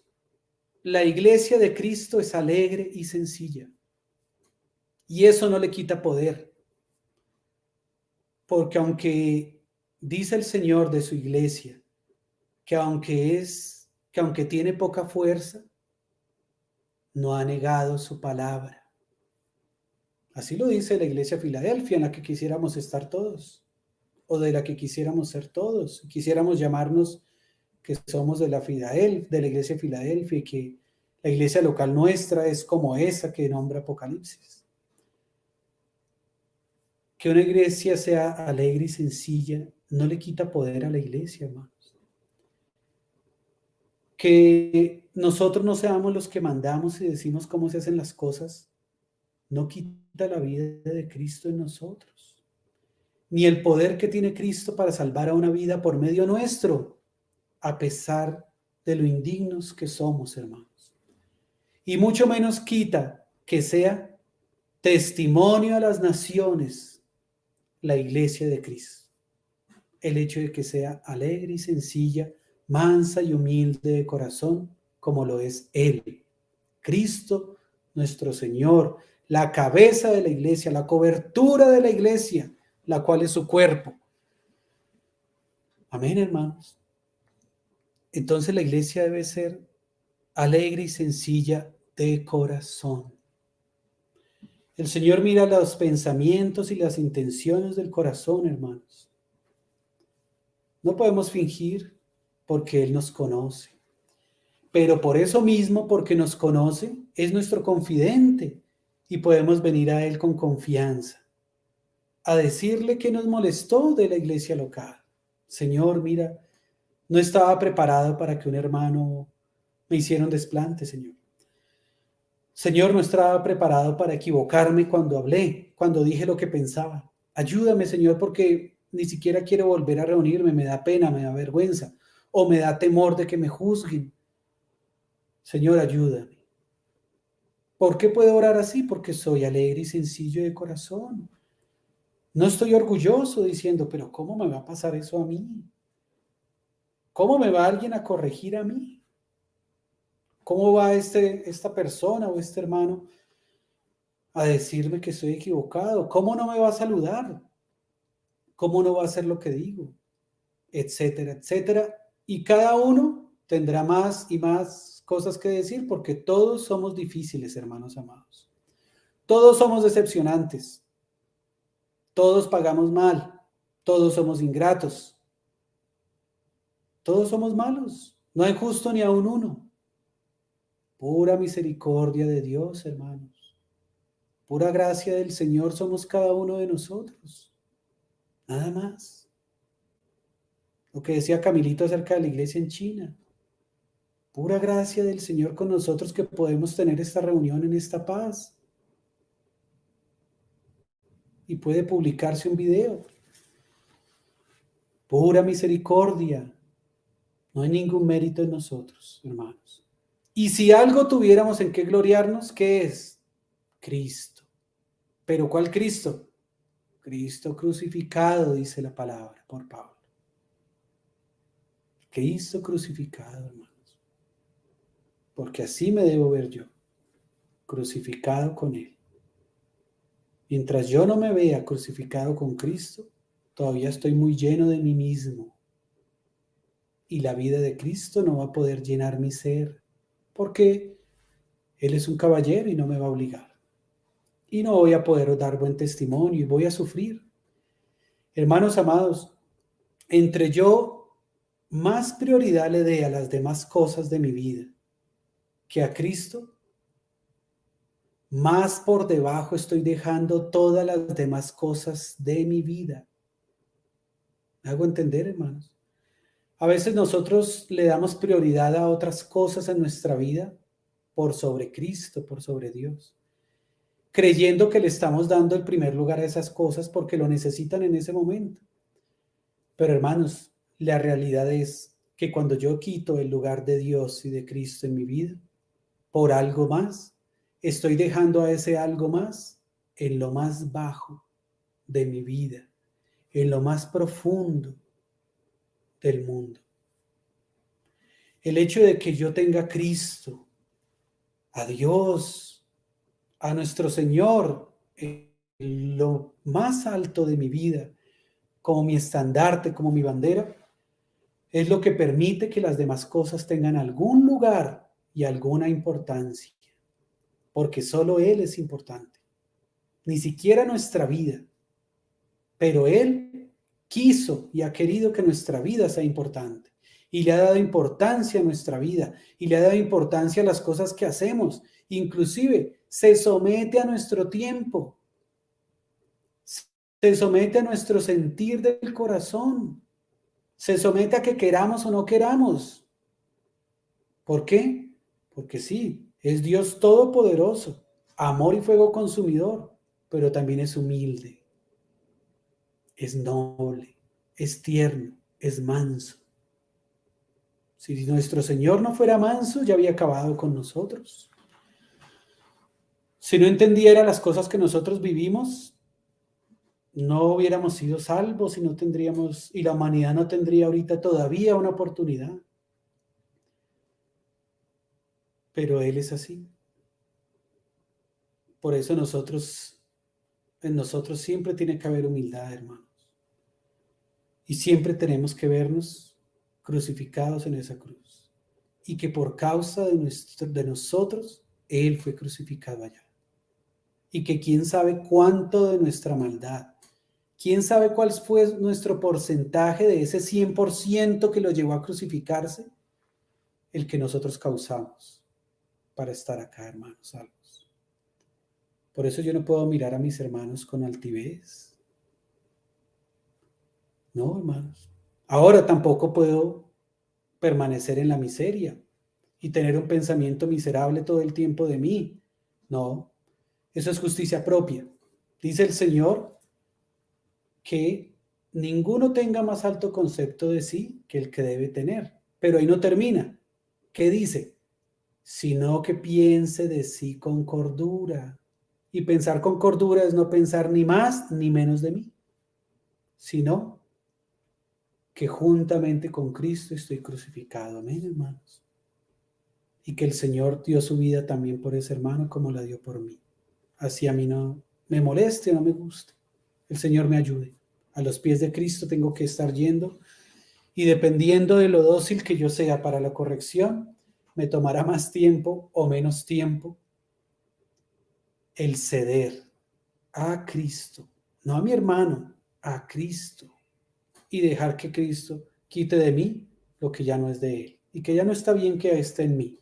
B: la iglesia de Cristo es alegre y sencilla. Y eso no le quita poder. Porque aunque dice el Señor de su iglesia, que aunque tiene poca fuerza, no ha negado su palabra. Así lo dice la iglesia de Filadelfia, en la que quisiéramos estar todos, o de la que quisiéramos ser todos. Quisiéramos llamarnos que somos de la iglesia de Filadelfia, y que la iglesia local nuestra es como esa que nombra Apocalipsis. Que una iglesia sea alegre y sencilla no le quita poder a la iglesia, hermanos. Que nosotros no seamos los que mandamos y decimos cómo se hacen las cosas, no quita la vida de Cristo en nosotros, ni el poder que tiene Cristo para salvar a una vida por medio nuestro, a pesar de lo indignos que somos, hermanos. Y mucho menos quita que sea testimonio a las naciones la iglesia de Cristo. El hecho de que sea alegre y sencilla, mansa y humilde de corazón, como lo es Él, Cristo nuestro Señor, la cabeza de la iglesia, la cobertura de la iglesia, la cual es su cuerpo. Amén, hermanos. Entonces la iglesia debe ser alegre y sencilla de corazón. El Señor mira los pensamientos y las intenciones del corazón, hermanos. No podemos fingir porque Él nos conoce. Pero por eso mismo, porque nos conoce, es nuestro confidente y podemos venir a Él con confianza, a decirle que nos molestó de la iglesia local. Señor, mira, no estaba preparado para que un hermano me hiciera un desplante, Señor. Señor, no estaba preparado para equivocarme cuando hablé, cuando dije lo que pensaba. Ayúdame, Señor, porque ni siquiera quiero volver a reunirme, me da pena, me da vergüenza, o me da temor de que me juzguen. Señor, ayúdame. ¿Por qué puedo orar así? Porque soy alegre y sencillo de corazón. No estoy orgulloso diciendo, pero ¿cómo me va a pasar eso a mí? ¿Cómo me va alguien a corregir a mí? ¿Cómo va esta persona o este hermano a decirme que estoy equivocado? ¿Cómo no me va a saludar? ¿Cómo no va a hacer lo que digo? Etcétera, etcétera. Y cada uno tendrá más y más cosas que decir, porque todos somos difíciles, hermanos amados. Todos somos decepcionantes. Todos pagamos mal. Todos somos ingratos. Todos somos malos. No hay justo ni aun uno. Pura misericordia de Dios, hermanos. Pura gracia del Señor somos cada uno de nosotros. Nada más. Lo que decía Camilito acerca de la iglesia en China. Pura gracia del Señor con nosotros que podemos tener esta reunión en esta paz. Y puede publicarse un video. Pura misericordia. No hay ningún mérito en nosotros, hermanos. Y si algo tuviéramos en qué gloriarnos, ¿qué es? Cristo. ¿Pero cuál Cristo? Cristo crucificado, dice la palabra por Pablo. Cristo crucificado, hermanos. Porque así me debo ver yo, crucificado con Él. Mientras yo no me vea crucificado con Cristo, todavía estoy muy lleno de mí mismo. Y la vida de Cristo no va a poder llenar mi ser, porque Él es un caballero y no me va a obligar. Y no voy a poder dar buen testimonio y voy a sufrir. Hermanos amados, entre yo más prioridad le dé a las demás cosas de mi vida que a Cristo, más por debajo estoy dejando todas las demás cosas de mi vida. ¿Me hago entender, hermanos? A veces nosotros le damos prioridad a otras cosas en nuestra vida por sobre Cristo, por sobre Dios, creyendo que le estamos dando el primer lugar a esas cosas porque lo necesitan en ese momento. Pero hermanos, la realidad es que cuando yo quito el lugar de Dios y de Cristo en mi vida por algo más, estoy dejando a ese algo más en lo más bajo de mi vida, en lo más profundo del mundo. El hecho de que yo tenga a Cristo, a Dios, a nuestro Señor, en lo más alto de mi vida, como mi estandarte, como mi bandera, es lo que permite que las demás cosas tengan algún lugar y alguna importancia, porque solo Él es importante, ni siquiera nuestra vida, pero Él quiso y ha querido que nuestra vida sea importante y le ha dado importancia a nuestra vida y le ha dado importancia a las cosas que hacemos, inclusive se somete a nuestro tiempo, se somete a nuestro sentir del corazón, se somete a que queramos o no queramos. ¿Por qué? Porque sí, es Dios todopoderoso, amor y fuego consumidor, pero también es humilde, es noble, es tierno, es manso. Si nuestro Señor no fuera manso, ya había acabado con nosotros. Si no entendiera las cosas que nosotros vivimos, no hubiéramos sido salvos y no tendríamos, y la humanidad no tendría ahorita todavía una oportunidad. Pero Él es así. Por eso en nosotros siempre tiene que haber humildad, hermanos. Y siempre tenemos que vernos crucificados en esa cruz. Y que por causa de nosotros, Él fue crucificado allá. Y que quién sabe cuánto de nuestra maldad, quién sabe cuál fue nuestro porcentaje de ese 100% que lo llevó a crucificarse, el que nosotros causamos para estar acá, hermanos, salvos. Por eso yo no puedo mirar a mis hermanos con altivez. No, hermanos. Ahora tampoco puedo permanecer en la miseria y tener un pensamiento miserable todo el tiempo de mí. No, eso es justicia propia. Dice el Señor que ninguno tenga más alto concepto de sí que el que debe tener. Pero ahí no termina. ¿Qué dice? Sino que piense de sí con cordura. Y pensar con cordura es no pensar ni más ni menos de mí, sino que juntamente con Cristo estoy crucificado. Amén, hermanos. Y que el Señor dio su vida también por ese hermano como la dio por mí. Así a mí no me moleste o no me guste. El Señor me ayude. A los pies de Cristo tengo que estar yendo y dependiendo de lo dócil que yo sea para la corrección, me tomará más tiempo o menos tiempo el ceder a Cristo, no a mi hermano, a Cristo, y dejar que Cristo quite de mí lo que ya no es de Él y que ya no está bien que esté en mí.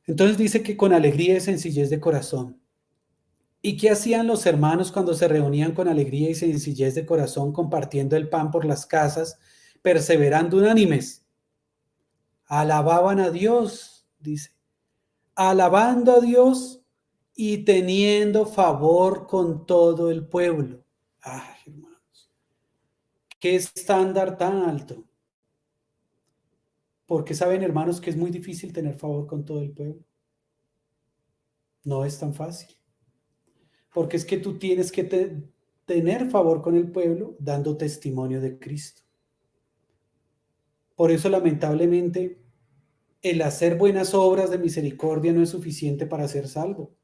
B: Entonces dice que con alegría y sencillez de corazón. ¿Y qué hacían los hermanos cuando se reunían con alegría y sencillez de corazón, compartiendo el pan por las casas, perseverando unánimes? Alababan a Dios, dice, alabando a Dios y teniendo favor con todo el pueblo. Ay, hermanos, qué estándar tan alto. Porque saben, hermanos, que es muy difícil tener favor con todo el pueblo. No es tan fácil. Porque es que tú tienes que tener favor con el pueblo dando testimonio de Cristo. Por eso, lamentablemente, el hacer buenas obras de misericordia no es suficiente para ser salvo,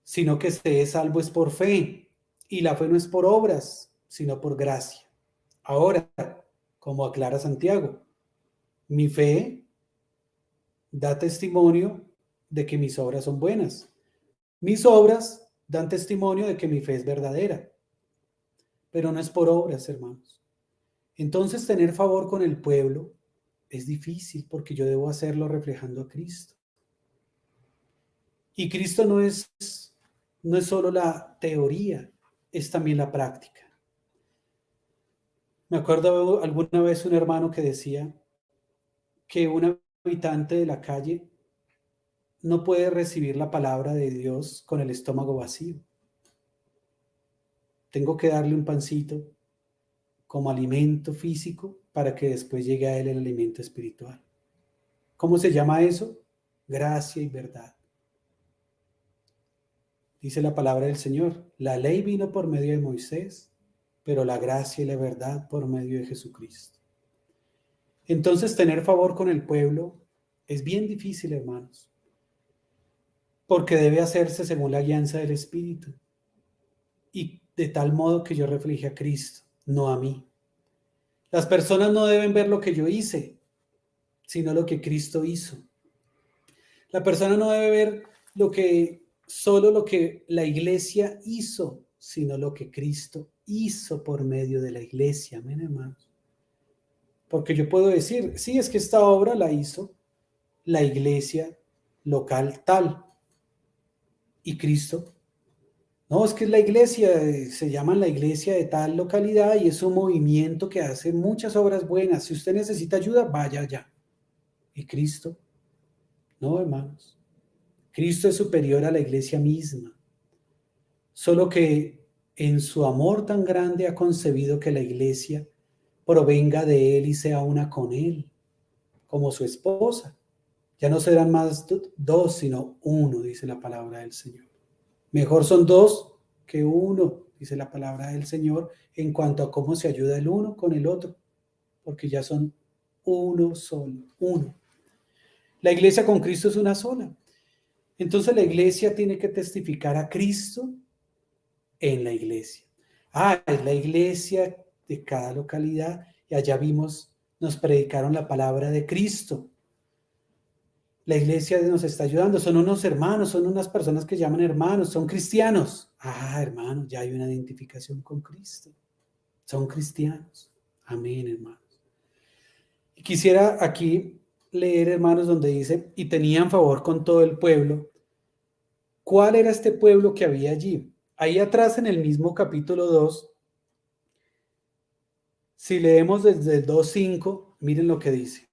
B: sino que se es salvo es por fe, y la fe no es por obras, sino por gracia. Ahora, como aclara Santiago, mi fe da testimonio de que mis obras son buenas. Mis obras dan testimonio de que mi fe es verdadera, pero no es por obras, hermanos. Entonces, tener favor con el pueblo es difícil porque yo debo hacerlo reflejando a Cristo. Y Cristo no es solo la teoría, es también la práctica. Me acuerdo alguna vez un hermano que decía que un habitante de la calle no puede recibir la palabra de Dios con el estómago vacío. Tengo que darle un pancito como alimento físico para que después llegue a él el alimento espiritual. ¿Cómo se llama eso? Gracia y verdad. Dice la palabra del Señor, la ley vino por medio de Moisés, pero la gracia y la verdad por medio de Jesucristo. Entonces, tener favor con el pueblo es bien difícil, hermanos, porque debe hacerse según la guianza del Espíritu y de tal modo que yo refleje a Cristo, no a mí. Las personas no deben ver lo que yo hice, sino lo que Cristo hizo. La persona no debe ver solo lo que la iglesia hizo, sino lo que Cristo hizo por medio de la iglesia. Amén, hermanos. Porque yo puedo decir, sí, es que esta obra la hizo la iglesia local tal. ¿Y Cristo? No, es que es la iglesia, se llama la iglesia de tal localidad y es un movimiento que hace muchas obras buenas. Si usted necesita ayuda, vaya allá. ¿Y Cristo? No, hermanos. Cristo es superior a la iglesia misma. Solo que en su amor tan grande ha concebido que la iglesia provenga de Él y sea una con Él, como su esposa. Ya no serán más dos, sino uno, dice la palabra del Señor. Mejor son dos que uno, dice la palabra del Señor, en cuanto a cómo se ayuda el uno con el otro, porque ya son uno solo, uno. La iglesia con Cristo es una sola. Entonces la iglesia tiene que testificar a Cristo en la iglesia. Es la iglesia de cada localidad y allá vimos, nos predicaron la palabra de Cristo. La iglesia nos está ayudando, son unos hermanos, son unas personas que llaman hermanos, son cristianos. Hermanos, ya hay una identificación con Cristo. Son cristianos. Amén, hermanos. Y quisiera aquí leer, hermanos, donde dice, y tenían favor con todo el pueblo. ¿Cuál era este pueblo que había allí? Ahí atrás en el mismo capítulo 2, si leemos desde el 2:5, miren lo que dice.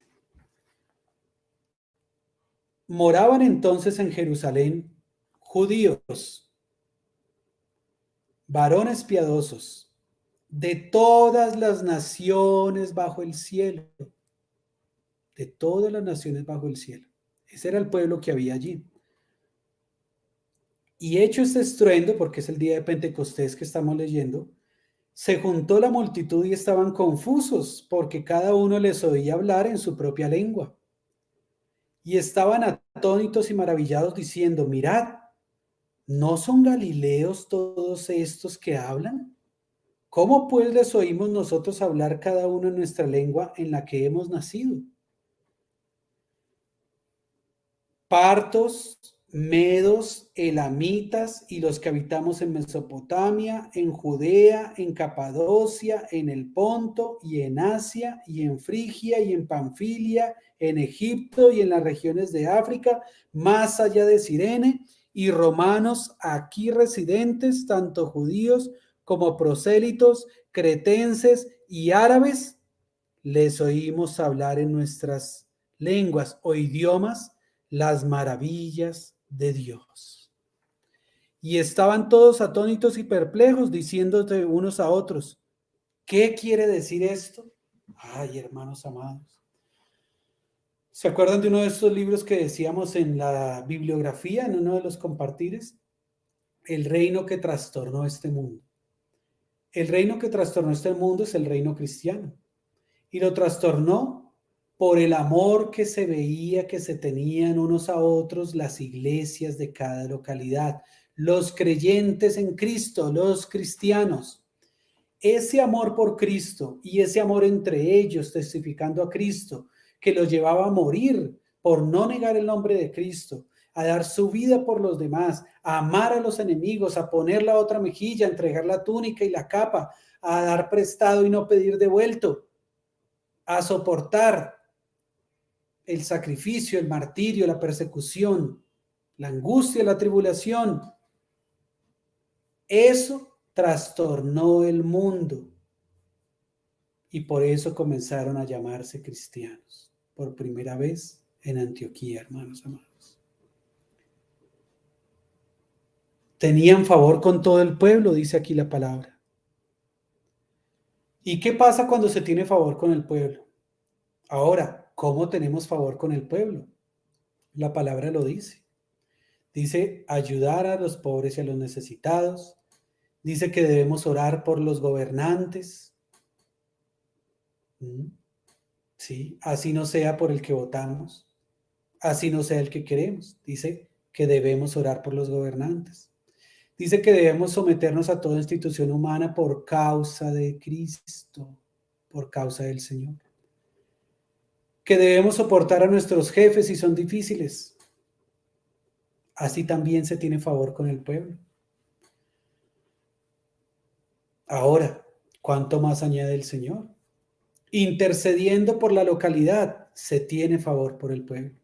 B: Moraban entonces en Jerusalén judíos, varones piadosos, de todas las naciones bajo el cielo. De todas las naciones bajo el cielo. Ese era el pueblo que había allí. Y hecho este estruendo, porque es el día de Pentecostés que estamos leyendo, se juntó la multitud y estaban confusos, porque cada uno les oía hablar en su propia lengua. Y estaban atónitos y maravillados diciendo, mirad, ¿no son galileos todos estos que hablan? ¿Cómo pues les oímos nosotros hablar cada uno en nuestra lengua en la que hemos nacido? Partos, medos, elamitas y los que habitamos en Mesopotamia, en Judea, en Capadocia, en el Ponto y en Asia y en Frigia y en Panfilia, en Egipto y en las regiones de África, más allá de Cirene, y romanos aquí residentes, tanto judíos como prosélitos, cretenses y árabes, les oímos hablar en nuestras lenguas o idiomas las maravillas de Dios. Y estaban todos atónitos y perplejos, diciéndose unos a otros, ¿qué quiere decir esto? Hermanos amados. ¿Se acuerdan de uno de estos libros que decíamos en la bibliografía, en uno de los compartires? El reino que trastornó este mundo. El reino que trastornó este mundo es el reino cristiano. Y lo trastornó por el amor que se veía que se tenían unos a otros las iglesias de cada localidad, los creyentes en Cristo, los cristianos. Ese amor por Cristo y ese amor entre ellos testificando a Cristo, que los llevaba a morir por no negar el nombre de Cristo, a dar su vida por los demás, a amar a los enemigos, a poner la otra mejilla, a entregar la túnica y la capa, a dar prestado y no pedir devuelto. a soportar el sacrificio, el martirio, la persecución, la angustia, la tribulación. Eso trastornó el mundo y por eso comenzaron a llamarse cristianos, por primera vez en Antioquía, hermanos amados. Tenían favor con todo el pueblo, dice aquí la palabra. ¿Y qué pasa cuando se tiene favor con el pueblo? Ahora, ¿cómo tenemos favor con el pueblo? La palabra lo dice. Dice ayudar a los pobres y a los necesitados. Dice que debemos orar por los gobernantes. Sí, así no sea por el que votamos, así no sea el que queremos. Dice que debemos orar por los gobernantes. Dice que debemos someternos a toda institución humana por causa de Cristo, por causa del Señor. Que debemos soportar a nuestros jefes si son difíciles. Así también se tiene favor con el pueblo. Ahora, ¿cuánto más añade el Señor? Intercediendo por la localidad, se tiene favor por el pueblo.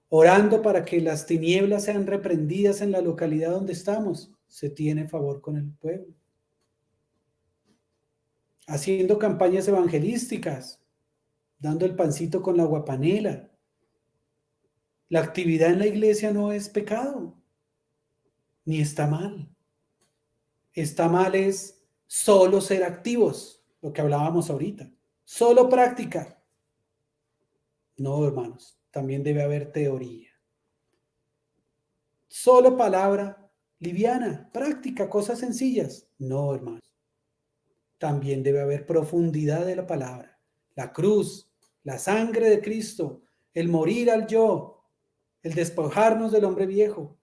B: Orando para que las tinieblas sean reprendidas en la localidad donde estamos, se tiene favor con el pueblo. Haciendo campañas evangelísticas, dando el pancito con la guapanela. La actividad en la iglesia no es pecado, ni está mal. Está mal es solo ser activos, lo que hablábamos ahorita. Solo práctica. No, hermanos, también debe haber teoría. Solo palabra liviana, práctica, cosas sencillas. No, hermanos. También debe haber profundidad de la palabra. La cruz, la sangre de Cristo, el morir al yo, el despojarnos del hombre viejo,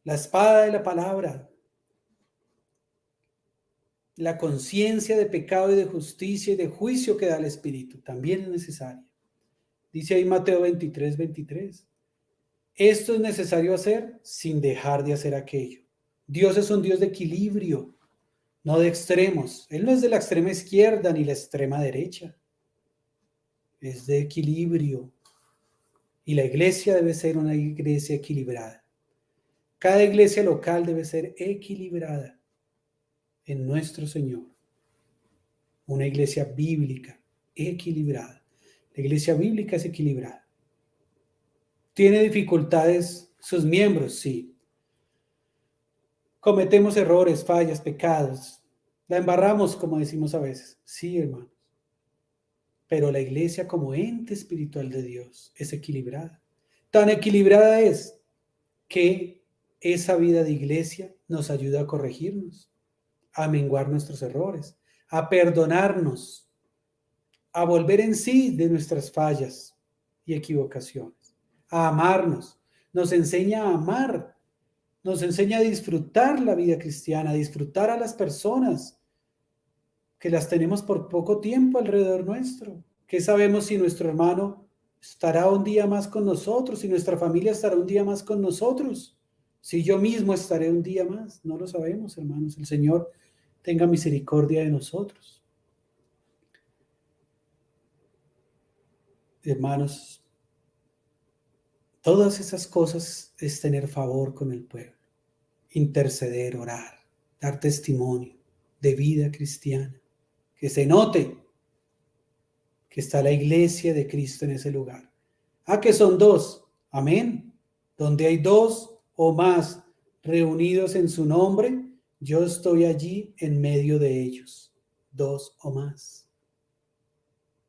B: la espada de la palabra, la conciencia de pecado y de justicia y de juicio que da el Espíritu, también es necesaria. Dice ahí Mateo 23, 23. Esto es necesario hacer sin dejar de hacer aquello. Dios es un Dios de equilibrio, no de extremos. Él no es de la extrema izquierda ni la extrema derecha. Es de equilibrio. Y la iglesia debe ser una iglesia equilibrada. Cada iglesia local debe ser equilibrada en nuestro Señor. Una iglesia bíblica equilibrada. La iglesia bíblica es equilibrada. ¿Tiene dificultades sus miembros? Sí. Cometemos errores, fallas, pecados. La embarramos, como decimos a veces. Sí, hermanos. Pero la iglesia como ente espiritual de Dios es equilibrada. Tan equilibrada es que esa vida de iglesia nos ayuda a corregirnos, a menguar nuestros errores, a perdonarnos, a volver en sí de nuestras fallas y equivocaciones, a amarnos. Nos enseña a amar, nos enseña a disfrutar la vida cristiana, a disfrutar a las personas que las tenemos por poco tiempo alrededor nuestro. ¿Qué sabemos si nuestro hermano estará un día más con nosotros, si nuestra familia estará un día más con nosotros, si yo mismo estaré un día más? No lo sabemos, hermanos. El Señor tenga misericordia de nosotros. Hermanos, todas esas cosas es tener favor con el pueblo, interceder, orar, dar testimonio de vida cristiana, que se note que está la iglesia de Cristo en ese lugar. Que son dos, amén. Donde hay dos o más reunidos en su nombre, yo estoy allí en medio de ellos, dos o más.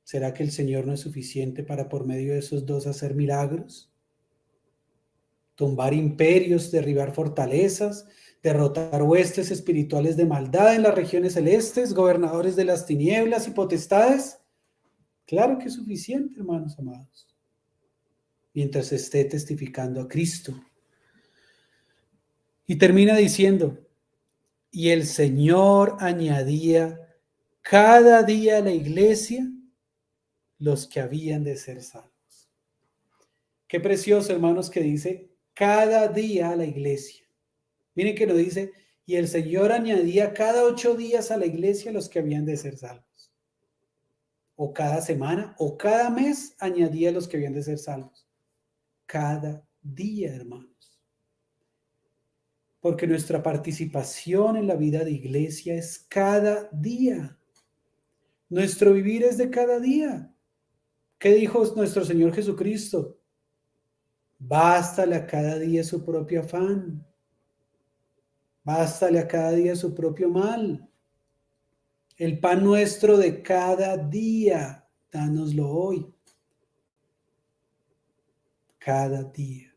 B: ¿Será que el Señor no es suficiente para por medio de esos dos hacer milagros? Tumbar imperios, derribar fortalezas, derrotar huestes espirituales de maldad en las regiones celestes, gobernadores de las tinieblas y potestades. Claro que es suficiente, hermanos amados, mientras esté testificando a Cristo. Y termina diciendo, y el Señor añadía cada día a la iglesia los que habían de ser salvos. Qué precioso, hermanos, que dice cada día a la iglesia. Miren que lo dice, y el Señor añadía cada 8 días a la iglesia los que habían de ser salvos. o cada semana, o cada mes añadía a los que habían de ser salvos. Cada día, hermanos. Porque nuestra participación en la vida de iglesia es cada día. Nuestro vivir es de cada día. ¿Qué dijo nuestro Señor Jesucristo? Bástale a cada día su propio afán. Bástale a cada día su propio mal. El pan nuestro de cada día, dánoslo hoy. Cada día.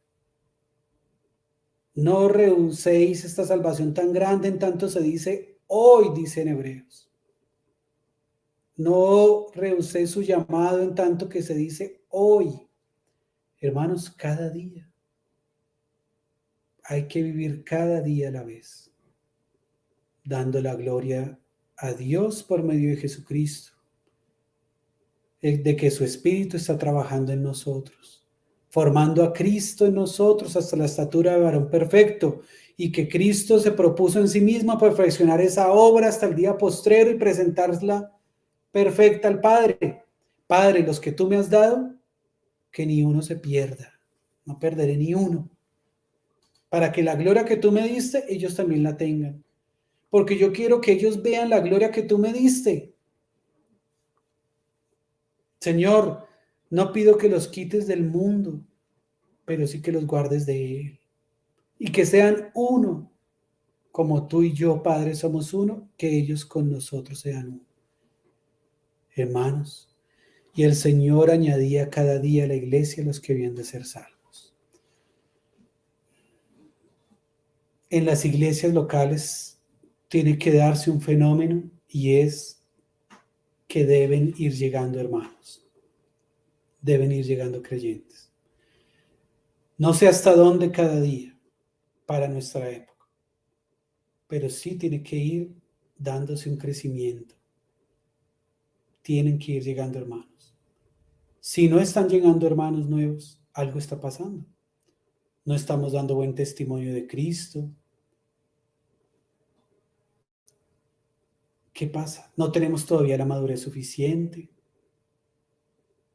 B: No rehuséis esta salvación tan grande, en tanto se dice hoy, dice en Hebreos. No rehuséis su llamado, en tanto que se dice hoy. Hermanos, cada día. Hay que vivir cada día a la vez, dando la gloria a Dios por medio de Jesucristo, de que su Espíritu está trabajando en nosotros, formando a Cristo en nosotros hasta la estatura de varón perfecto, y que Cristo se propuso en sí mismo a perfeccionar esa obra hasta el día postrero y presentarla perfecta al Padre. Padre, los que tú me has dado, que ni uno se pierda, no perderé ni uno, para que la gloria que tú me diste, ellos también la tengan. Porque yo quiero que ellos vean la gloria que tú me diste. Señor, no pido que los quites del mundo, pero sí que los guardes de él. Y que sean uno, como tú y yo, Padre, somos uno, que ellos con nosotros sean uno. Hermanos, y el Señor añadía cada día a la iglesia los que habían de ser salvos. En las iglesias locales tiene que darse un fenómeno, y es que deben ir llegando hermanos, deben ir llegando creyentes. No sé hasta dónde cada día para nuestra época, pero sí tiene que ir dándose un crecimiento. Tienen que ir llegando hermanos. Si no están llegando hermanos nuevos, algo está pasando. No estamos dando buen testimonio de Cristo. ¿Qué pasa? No tenemos todavía la madurez suficiente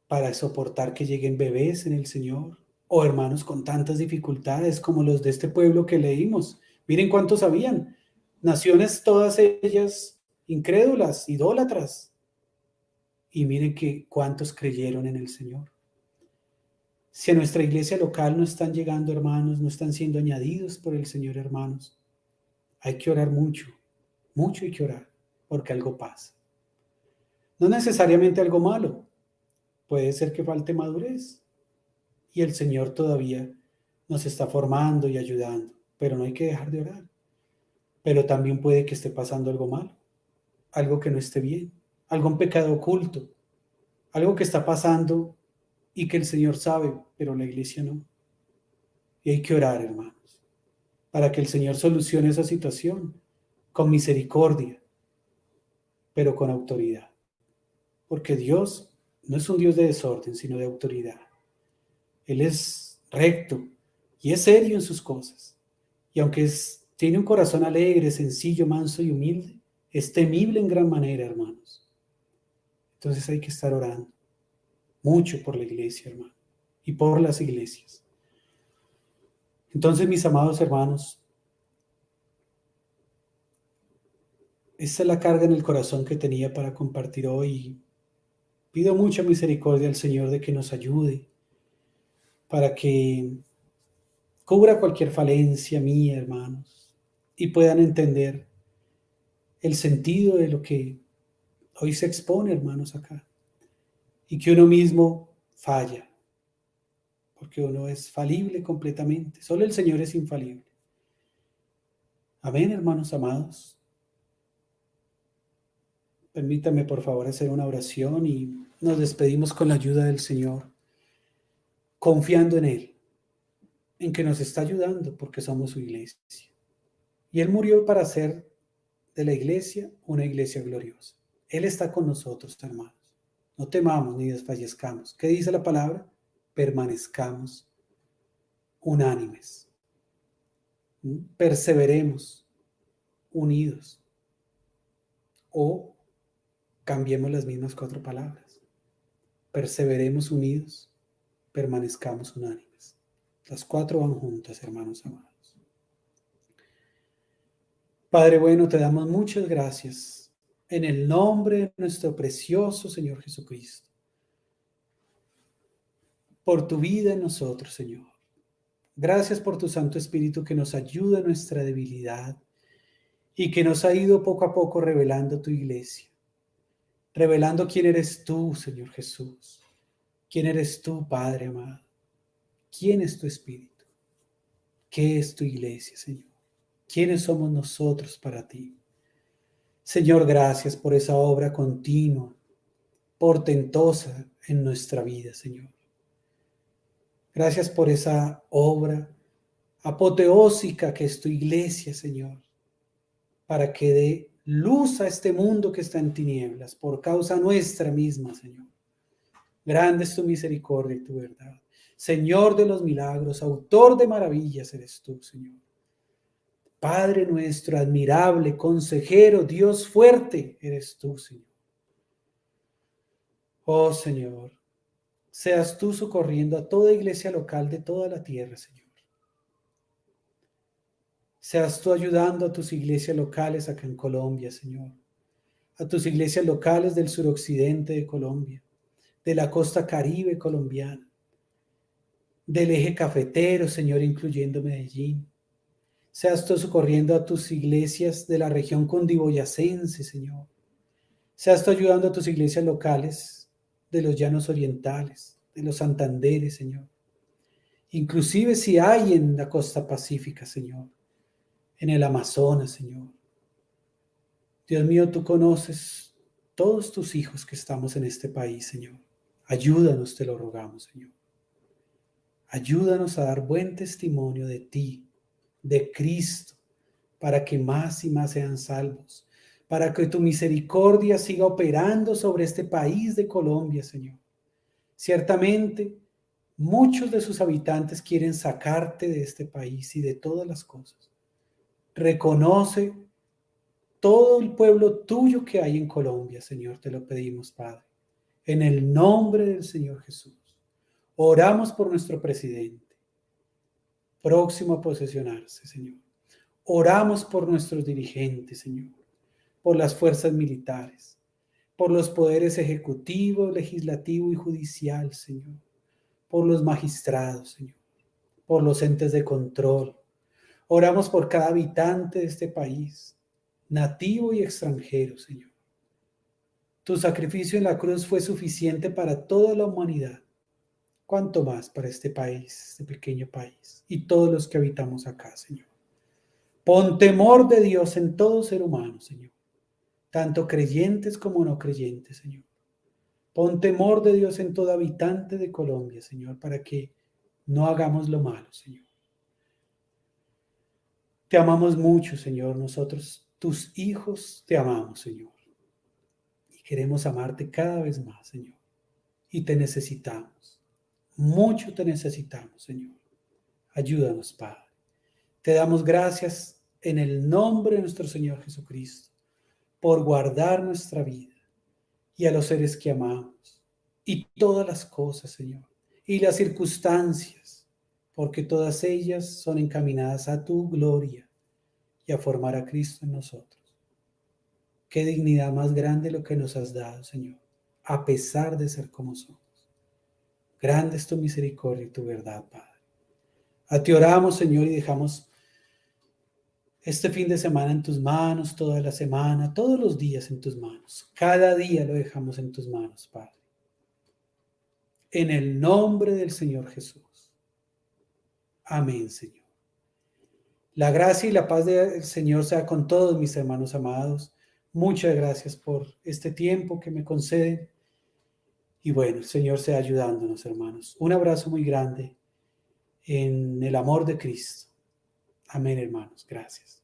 B: para soportar que lleguen bebés en el Señor, o hermanos con tantas dificultades como los de este pueblo que leímos. Miren cuántos habían. Naciones todas ellas incrédulas, idólatras. Y miren que cuántos creyeron en el Señor. Si a nuestra iglesia local no están llegando hermanos, no están siendo añadidos por el Señor hermanos, hay que orar mucho, mucho hay que orar, porque algo pasa. No necesariamente algo malo, puede ser que falte madurez y el Señor todavía nos está formando y ayudando, pero no hay que dejar de orar. Pero también puede que esté pasando algo malo, algo que no esté bien, algún pecado oculto, algo que está pasando y que el Señor sabe, pero la iglesia no. Y hay que orar, hermanos, para que el Señor solucione esa situación con misericordia, pero con autoridad. Porque Dios no es un Dios de desorden, sino de autoridad. Él es recto y es serio en sus cosas. Y aunque tiene un corazón alegre, sencillo, manso y humilde, es temible en gran manera, hermanos. Entonces hay que estar orando mucho por la iglesia, hermano, y por las iglesias. Entonces, mis amados hermanos, esta es la carga en el corazón que tenía para compartir hoy. Pido mucha misericordia al Señor de que nos ayude para que cubra cualquier falencia mía, hermanos, y puedan entender el sentido de lo que hoy se expone, hermanos, acá. Y que uno mismo falla, porque uno es falible completamente. Solo el Señor es infalible. Amén, hermanos amados. Permítame, por favor, hacer una oración y nos despedimos con la ayuda del Señor, confiando en Él, en que nos está ayudando porque somos su iglesia. Y Él murió para hacer de la iglesia una iglesia gloriosa. Él está con nosotros, hermanos. No temamos ni desfallezcamos. ¿Qué dice la palabra? Permanezcamos unánimes. Perseveremos unidos. O cambiemos las mismas 4 palabras. perseveremos unidos, permanezcamos unánimes. Las cuatro van juntas, hermanos amados. Padre bueno, te damos muchas gracias en el nombre de nuestro precioso Señor Jesucristo, por tu vida en nosotros, Señor. Gracias por tu Santo Espíritu que nos ayuda en nuestra debilidad y que nos ha ido poco a poco revelando tu iglesia, revelando quién eres tú, Señor Jesús, quién eres tú, Padre amado, quién es tu Espíritu, qué es tu iglesia, Señor, quiénes somos nosotros para ti. Señor, gracias por esa obra continua, portentosa en nuestra vida, Señor. Gracias por esa obra apoteósica que es tu iglesia, Señor, para que dé luz a este mundo que está en tinieblas por causa nuestra misma, Señor. Grande es tu misericordia y tu verdad. Señor de los milagros, autor de maravillas eres tú, Señor. Padre nuestro, admirable, consejero, Dios fuerte eres tú, Señor. Oh, Señor, seas tú socorriendo a toda iglesia local de toda la tierra, Señor. Seas tú ayudando a tus iglesias locales acá en Colombia, Señor. A tus iglesias locales del suroccidente de Colombia, de la costa caribe colombiana, del eje cafetero, Señor, incluyendo Medellín. Seas tú socorriendo a tus iglesias de la región cundiboyacense, Señor. Seas tú ayudando a tus iglesias locales de los llanos orientales, de los Santanderes, Señor. Inclusive si hay en la costa pacífica, Señor, en el Amazonas, Señor. Dios mío, tú conoces todos tus hijos que estamos en este país, Señor. Ayúdanos, te lo rogamos, Señor. Ayúdanos a dar buen testimonio de ti, de Cristo, para que más y más sean salvos, para que tu misericordia siga operando sobre este país de Colombia, Señor. Ciertamente, muchos de sus habitantes quieren sacarte de este país y de todas las cosas. Reconoce todo el pueblo tuyo que hay en Colombia, Señor, te lo pedimos, Padre. En el nombre del Señor Jesús. Oramos por nuestro presidente, próximo a posesionarse, Señor. Oramos por nuestros dirigentes, Señor, por las fuerzas militares, por los poderes ejecutivo, legislativo y judicial, Señor, por los magistrados, Señor, por los entes de control. Oramos por cada habitante de este país, nativo y extranjero, Señor. Tu sacrificio en la cruz fue suficiente para toda la humanidad. ¿Cuánto más para este país, este pequeño país, y todos los que habitamos acá, Señor? Pon temor de Dios en todo ser humano, Señor, tanto creyentes como no creyentes, Señor. Pon temor de Dios en todo habitante de Colombia, Señor, para que no hagamos lo malo, Señor. Te amamos mucho, Señor, nosotros, tus hijos, te amamos, Señor. Y queremos amarte cada vez más, Señor. Y te necesitamos. Mucho te necesitamos, Señor. Ayúdanos, Padre. Te damos gracias en el nombre de nuestro Señor Jesucristo por guardar nuestra vida y a los seres que amamos y todas las cosas, Señor, y las circunstancias, porque todas ellas son encaminadas a tu gloria y a formar a Cristo en nosotros. Qué dignidad más grande lo que nos has dado, Señor, a pesar de ser como somos. Grande es tu misericordia y tu verdad, Padre. A ti oramos, Señor, y dejamos este fin de semana en tus manos, toda la semana, todos los días en tus manos. Cada día lo dejamos en tus manos, Padre. En el nombre del Señor Jesús. Amén, Señor. La gracia y la paz del Señor sea con todos mis hermanos amados. Muchas gracias por este tiempo que me conceden. Y bueno, el Señor sea ayudándonos, hermanos. Un abrazo muy grande en el amor de Cristo. Amén, hermanos. Gracias.